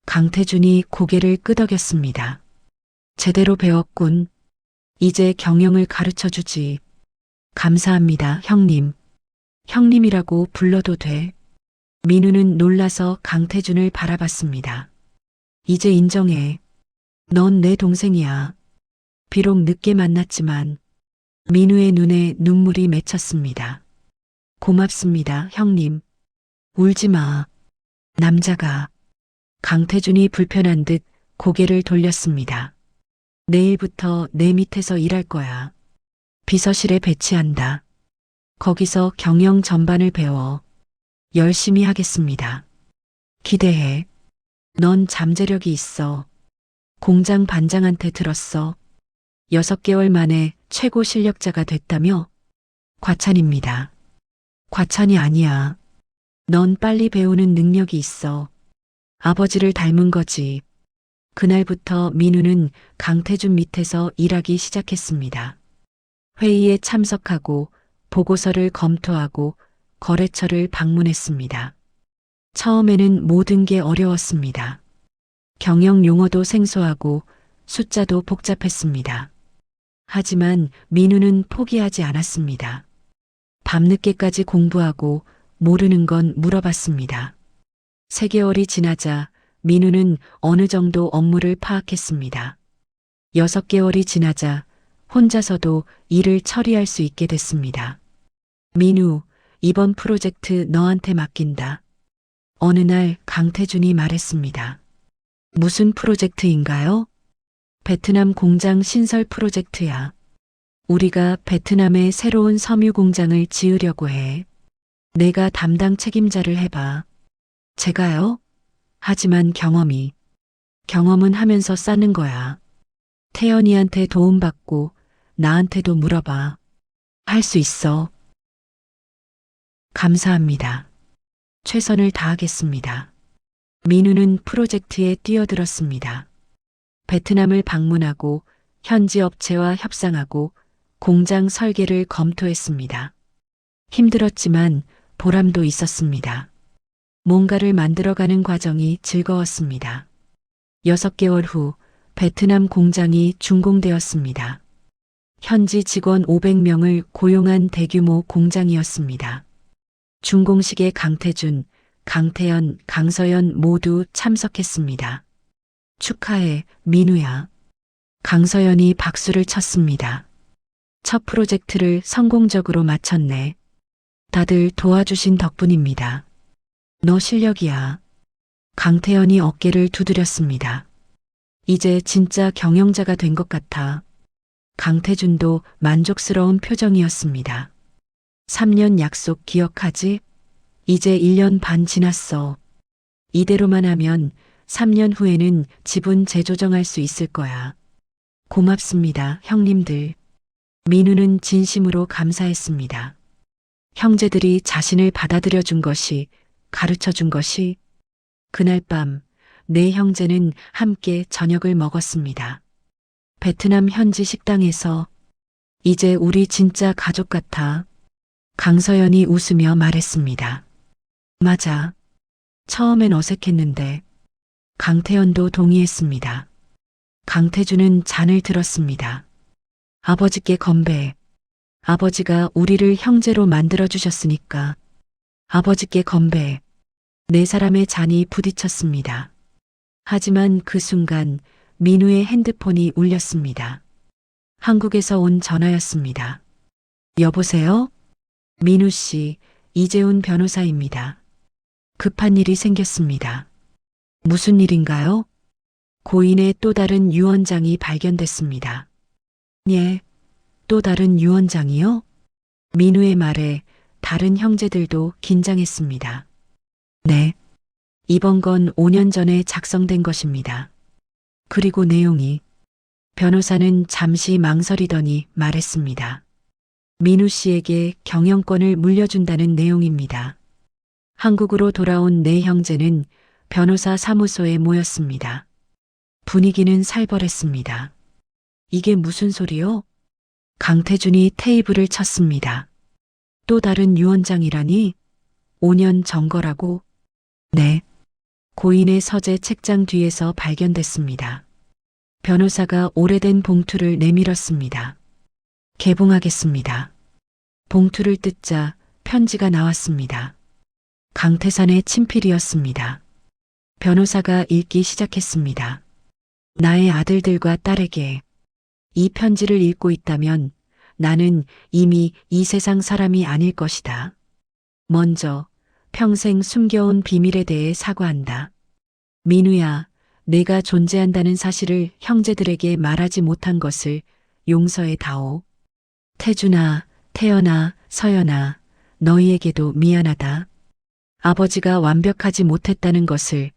강태준이 고개를 끄덕였습니다. 제대로 배웠군. 이제 경영을 가르쳐 주지. 감사합니다, 형님. 형님이라고 불러도 돼. 민우는 놀라서 강태준을 바라봤습니다. 이제 인정해. 넌 내 동생이야. 비록 늦게 만났지만 민우의 눈에 눈물이 맺혔습니다. 고맙습니다, 형님. 울지 마. 남자가. 강태준이 불편한 듯 고개를 돌렸습니다. 내일부터 내 밑에서 일할 거야. 비서실에 배치한다. 거기서 경영 전반을 배워. 열심히 하겠습니다. 기대해. 넌 잠재력이 있어. 공장 반장한테 들었어. 6개월 만에 최고 실력자가 됐다며? 과찬입니다. 과찬이 아니야. 넌 빨리 배우는 능력이 있어. 아버지를 닮은 거지. 그날부터 민우는 강태준 밑에서 일하기 시작했습니다. 회의에 참석하고 보고서를 검토하고 거래처를 방문했습니다. 처음에는 모든 게 어려웠습니다. 경영 용어도 생소하고 숫자도 복잡했습니다. 하지만 민우는 포기하지 않았습니다. 밤늦게까지 공부하고 모르는 건 물어봤습니다. 3개월이 지나자 민우는 어느 정도 업무를 파악했습니다. 6개월이 지나자 혼자서도 일을 처리할 수 있게 됐습니다. 민우, 이번 프로젝트 너한테 맡긴다. 어느 날 강태준이 말했습니다. 무슨 프로젝트인가요? 베트남 공장 신설 프로젝트야. 우리가 베트남에 새로운 섬유 공장을 지으려고 해. 내가 담당 책임자를 해봐. 제가요? 하지만 경험은 하면서 쌓는 거야. 태연이한테 도움받고 나한테도 물어봐. 할 수 있어. 감사합니다. 최선을 다하겠습니다. 민우는 프로젝트에 뛰어들었습니다. 베트남을 방문하고 현지 업체와 협상하고 공장 설계를 검토했습니다. 힘들었지만 보람도 있었습니다. 뭔가를 만들어가는 과정이 즐거웠습니다. 6개월 후 베트남 공장이 준공되었습니다. 현지 직원 500명을 고용한 대규모 공장이었습니다. 준공식에 강태준, 강태연, 강서연 모두 참석했습니다. 축하해, 민우야. 강서연이 박수를 쳤습니다. 첫 프로젝트를 성공적으로 마쳤네. 다들 도와주신 덕분입니다. 너 실력이야. 강태연이 어깨를 두드렸습니다. 이제 진짜 경영자가 된 것 같아. 강태준도 만족스러운 표정이었습니다. 3년 약속 기억하지? 이제 1년 반 지났어. 이대로만 하면 3년 후에는 지분 재조정할 수 있을 거야. 고맙습니다, 형님들. 민우는 진심으로 감사했습니다. 형제들이 자신을 받아들여 준 것이, 가르쳐 준 것이. 그날 밤, 네 형제는 함께 저녁을 먹었습니다. 베트남 현지 식당에서 이제 우리 진짜 가족 같아. 강서연이 웃으며 말했습니다. 맞아. 처음엔 어색했는데 강태연도 동의했습니다. 강태준은 잔을 들었습니다. 아버지께 건배. 아버지가 우리를 형제로 만들어주셨으니까. 아버지께 건배. 네 사람의 잔이 부딪혔습니다. 하지만 그 순간 민우의 핸드폰이 울렸습니다. 한국에서 온 전화였습니다. 여보세요? 민우 씨, 이재훈 변호사입니다. 급한 일이 생겼습니다. 무슨 일인가요? 고인의 또 다른 유언장이 발견됐습니다. 예, 또 다른 유언장이요? 민우의 말에 다른 형제들도 긴장했습니다. 네, 이번 건 5년 전에 작성된 것입니다. 그리고 내용이 변호사는 잠시 망설이더니 말했습니다. 민우 씨에게 경영권을 물려준다는 내용입니다. 한국으로 돌아온 네 형제는 변호사 사무소에 모였습니다. 분위기는 살벌했습니다. 이게 무슨 소리요? 강태준이 테이블을 쳤습니다. 또 다른 유언장이라니? 5년 전 거라고? 네. 고인의 서재 책장 뒤에서 발견됐습니다. 변호사가 오래된 봉투를 내밀었습니다. 개봉하겠습니다. 봉투를 뜯자 편지가 나왔습니다. 강태산의 친필이었습니다. 변호사가 읽기 시작했습니다. 나의 아들들과 딸에게 이 편지를 읽고 있다면 나는 이미 이 세상 사람이 아닐 것이다. 먼저 평생 숨겨온 비밀에 대해 사과한다. 민우야, 내가 존재한다는 사실을 형제들에게 말하지 못한 것을 용서해 다오. 태준아, 태연아, 서연아, 너희에게도 미안하다. 아버지가 완벽하지 못했다는 것을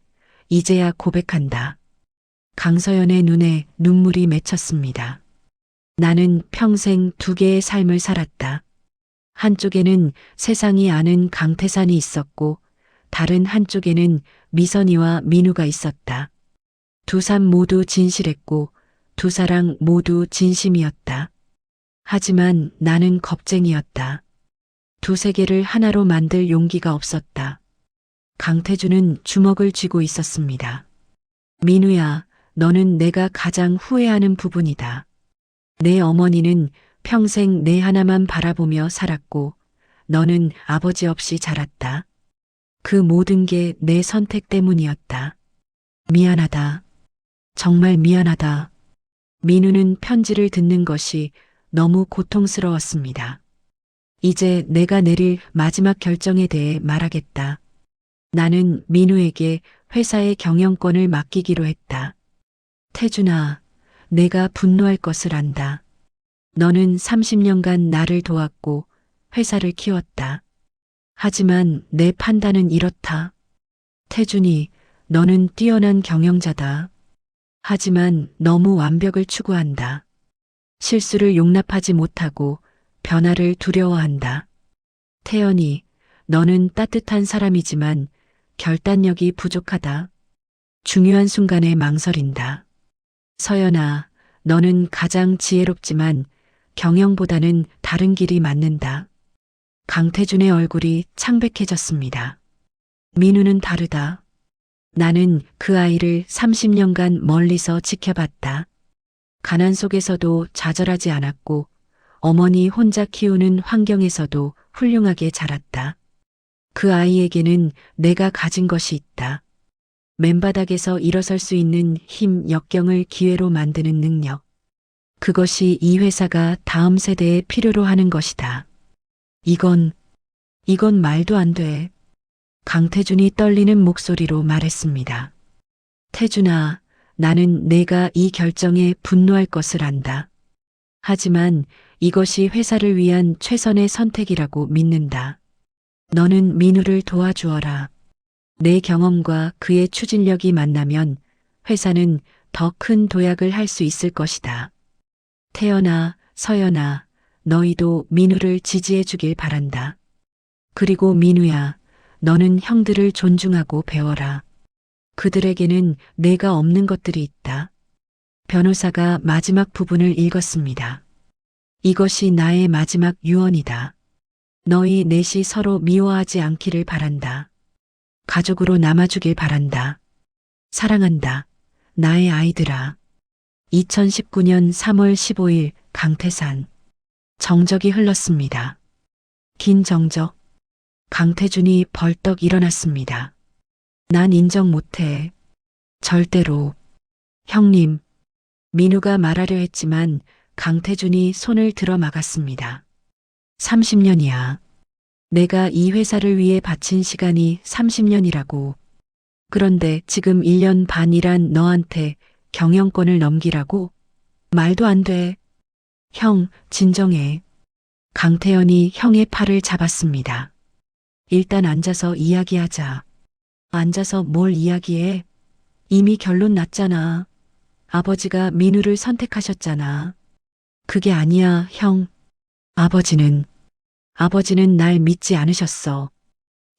이제야 고백한다. 강서연의 눈에 눈물이 맺혔습니다. 나는 평생 2개의 삶을 살았다. 한쪽에는 세상이 아는 강태산이 있었고 다른 한쪽에는 미선이와 민우가 있었다. 두 삶 모두 진실했고 두 사랑 모두 진심이었다. 하지만 나는 겁쟁이였다. 두 세계를 하나로 만들 용기가 없었다. 강태준은 주먹을 쥐고 있었습니다. 민우야, 너는 내가 가장 후회하는 부분이다. 내 어머니는 평생 내 하나만 바라보며 살았고 너는 아버지 없이 자랐다. 그 모든 게 내 선택 때문이었다. 미안하다. 정말 미안하다. 민우는 편지를 듣는 것이 너무 고통스러웠습니다. 이제 내가 내릴 마지막 결정에 대해 말하겠다. 나는 민우에게 회사의 경영권을 맡기기로 했다. 태준아, 내가 분노할 것을 안다. 너는 30년간 나를 도왔고 회사를 키웠다. 하지만 내 판단은 이렇다. 태준이, 너는 뛰어난 경영자다. 하지만 너무 완벽을 추구한다. 실수를 용납하지 못하고 변화를 두려워한다. 태연이, 너는 따뜻한 사람이지만 결단력이 부족하다. 중요한 순간에 망설인다. 서연아, 너는 가장 지혜롭지만 경영보다는 다른 길이 맞는다. 강태준의 얼굴이 창백해졌습니다. 민우는 다르다. 나는 그 아이를 30년간 멀리서 지켜봤다. 가난 속에서도 좌절하지 않았고 어머니 혼자 키우는 환경에서도 훌륭하게 자랐다. 그 아이에게는 내가 가진 것이 있다. 맨바닥에서 일어설 수 있는 힘, 역경을 기회로 만드는 능력. 그것이 이 회사가 다음 세대에 필요로 하는 것이다. 이건 말도 안 돼. 강태준이 떨리는 목소리로 말했습니다. 태준아, 나는 내가 이 결정에 분노할 것을 안다. 하지만 이것이 회사를 위한 최선의 선택이라고 믿는다. 너는 민우를 도와주어라. 내 경험과 그의 추진력이 만나면 회사는 더 큰 도약을 할 수 있을 것이다. 태연아, 서연아, 너희도 민우를 지지해 주길 바란다. 그리고 민우야, 너는 형들을 존중하고 배워라. 그들에게는 내가 없는 것들이 있다. 변호사가 마지막 부분을 읽었습니다. 이것이 나의 마지막 유언이다. 너희 넷이 서로 미워하지 않기를 바란다. 가족으로 남아주길 바란다. 사랑한다. 나의 아이들아. 2019년 3월 15일 강태산. 정적이 흘렀습니다. 긴 정적. 강태준이 벌떡 일어났습니다. 난 인정 못해. 절대로. 형님. 민우가 말하려 했지만 강태준이 손을 들어 막았습니다. 30년이야. 내가 이 회사를 위해 바친 시간이 30년이라고. 그런데 지금 1년 반이란 너한테 경영권을 넘기라고? 말도 안 돼. 형, 진정해. 강태연이 형의 팔을 잡았습니다. 일단 앉아서 이야기하자. 앉아서 뭘 이야기해? 이미 결론 났잖아. 아버지가 민우를 선택하셨잖아. 그게 아니야, 형. 아버지는 날 믿지 않으셨어.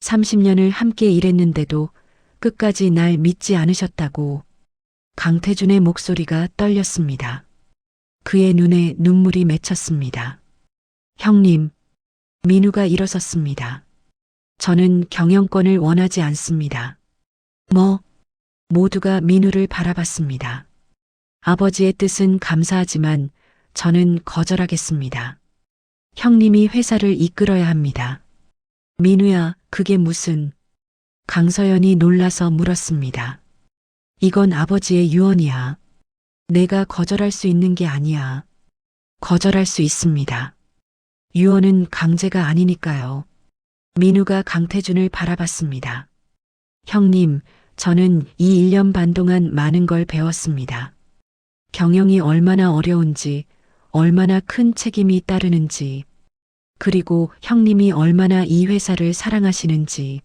30년을 함께 일했는데도 끝까지 날 믿지 않으셨다고. 강태준의 목소리가 떨렸습니다. 그의 눈에 눈물이 맺혔습니다. 형님, 민우가 일어섰습니다. 저는 경영권을 원하지 않습니다. 모두가 민우를 바라봤습니다. 아버지의 뜻은 감사하지만 저는 거절하겠습니다. 형님이 회사를 이끌어야 합니다. 민우야, 그게 무슨... 강서연이 놀라서 물었습니다. 이건 아버지의 유언이야. 내가 거절할 수 있는 게 아니야. 거절할 수 있습니다. 유언은 강제가 아니니까요. 민우가 강태준을 바라봤습니다. 형님, 저는 이 1년 반 동안 많은 걸 배웠습니다. 경영이 얼마나 어려운지, 얼마나 큰 책임이 따르는지, 그리고 형님이 얼마나 이 회사를 사랑하시는지.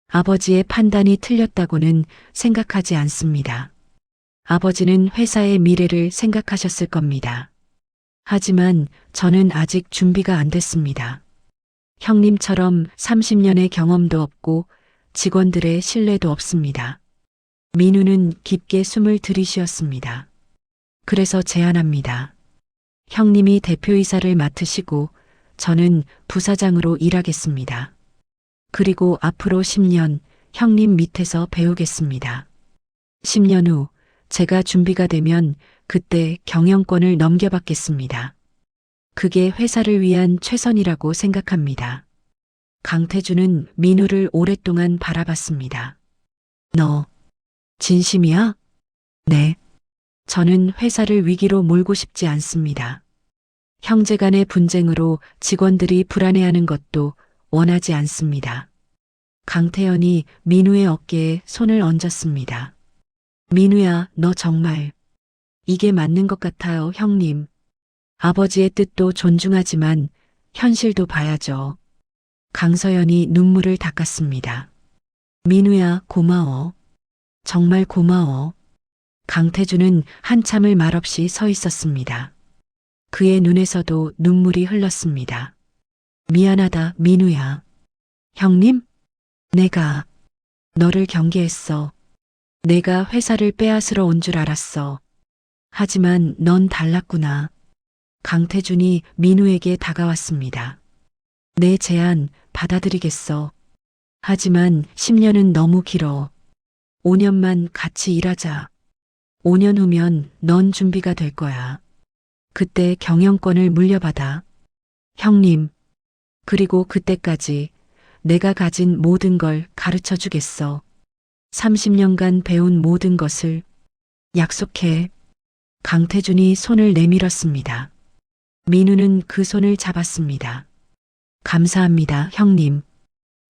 아버지의 판단이 틀렸다고는 생각하지 않습니다. 아버지는 회사의 미래를 생각하셨을 겁니다. 하지만 저는 아직 준비가 안 됐습니다. 형님처럼 30년의 경험도 없고 직원들의 신뢰도 없습니다. 민우는 깊게 숨을 들이쉬었습니다. 그래서 제안합니다. 형님이 대표이사를 맡으시고 저는 부사장으로 일하겠습니다. 그리고 앞으로 10년 형님 밑에서 배우겠습니다. 10년 후 제가 준비가 되면 그때 경영권을 넘겨받겠습니다. 그게 회사를 위한 최선이라고 생각합니다. 강태준은 민우를 오랫동안 바라봤습니다. 너 진심이야? 네. 저는 회사를 위기로 몰고 싶지 않습니다. 형제 간의 분쟁으로 직원들이 불안해하는 것도 원하지 않습니다. 강태현이 민우의 어깨에 손을 얹었습니다. 민우야, 너 정말 이게 맞는 것 같아요, 형님. 아버지의 뜻도 존중하지만 현실도 봐야죠. 강서연이 눈물을 닦았습니다. 민우야, 고마워. 정말 고마워. 강태준은 한참을 말없이 서 있었습니다. 그의 눈에서도 눈물이 흘렀습니다. 미안하다, 민우야. 형님? 내가 너를 경계했어. 내가 회사를 빼앗으러 온 줄 알았어. 하지만 넌 달랐구나. 강태준이 민우에게 다가왔습니다. 내 제안 받아들이겠어. 하지만 10년은 너무 길어. 5년만 같이 일하자. 5년 후면 넌 준비가 될 거야. 그때 경영권을 물려받아. 형님, 그리고 그때까지 내가 가진 모든 걸 가르쳐 주겠어. 30년간 배운 모든 것을 약속해. 강태준이 손을 내밀었습니다. 민우는 그 손을 잡았습니다. 감사합니다, 형님.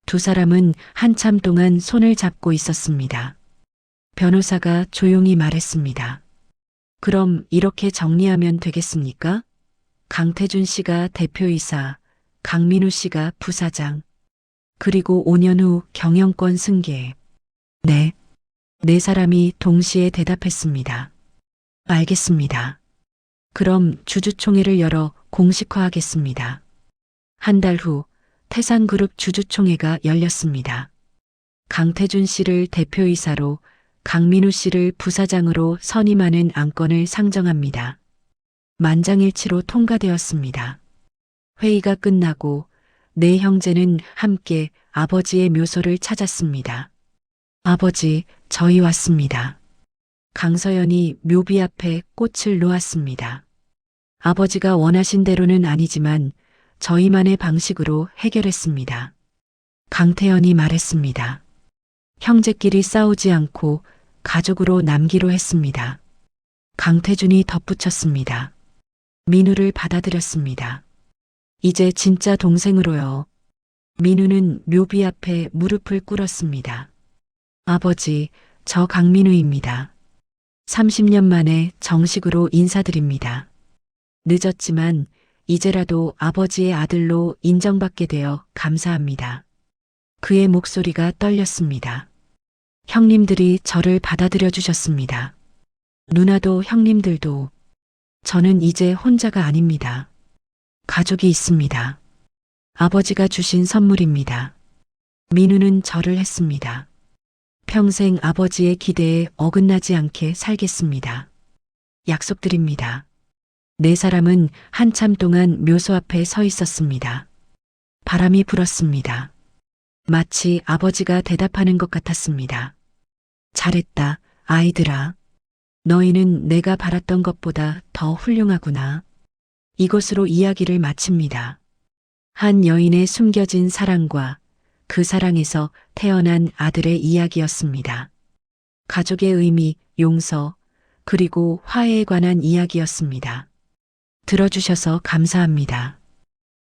두 사람은 한참 동안 손을 잡고 있었습니다. 변호사가 조용히 말했습니다. 그럼 이렇게 정리하면 되겠습니까? 강태준 씨가 대표이사, 강민우 씨가 부사장, 그리고 5년 후 경영권 승계. 네. 네 사람이 동시에 대답했습니다. 알겠습니다. 그럼 주주총회를 열어 공식화하겠습니다. 한 달 후 태산그룹 주주총회가 열렸습니다. 강태준 씨를 대표이사로, 강민우 씨를 부사장으로 선임하는 안건을 상정합니다. 만장일치로 통과되었습니다. 회의가 끝나고 네 형제는 함께 아버지의 묘소를 찾았습니다. 아버지, 저희 왔습니다. 강서연이 묘비 앞에 꽃을 놓았습니다. 아버지가 원하신 대로는 아니지만 저희만의 방식으로 해결했습니다. 강태연이 말했습니다. 형제끼리 싸우지 않고 가족으로 남기로 했습니다. 강태준이 덧붙였습니다. 민우를 받아들였습니다. 이제 진짜 동생으로요. 민우는 묘비 앞에 무릎을 꿇었습니다. 아버지, 저 강민우입니다. 30년 만에 정식으로 인사드립니다. 늦었지만 이제라도 아버지의 아들로 인정받게 되어 감사합니다. 그의 목소리가 떨렸습니다. 형님들이 저를 받아들여 주셨습니다. 누나도 형님들도. 저는 이제 혼자가 아닙니다. 가족이 있습니다. 아버지가 주신 선물입니다. 민우는 절을 했습니다. 평생 아버지의 기대에 어긋나지 않게 살겠습니다. 약속드립니다. 네 사람은 한참 동안 묘소 앞에 서 있었습니다. 바람이 불었습니다. 마치 아버지가 대답하는 것 같았습니다. 잘했다, 아이들아. 너희는 내가 바랐던 것보다 더 훌륭하구나. 이것으로 이야기를 마칩니다. 한 여인의 숨겨진 사랑과 그 사랑에서 태어난 아들의 이야기였습니다. 가족의 의미, 용서, 그리고 화해에 관한 이야기였습니다. 들어주셔서 감사합니다.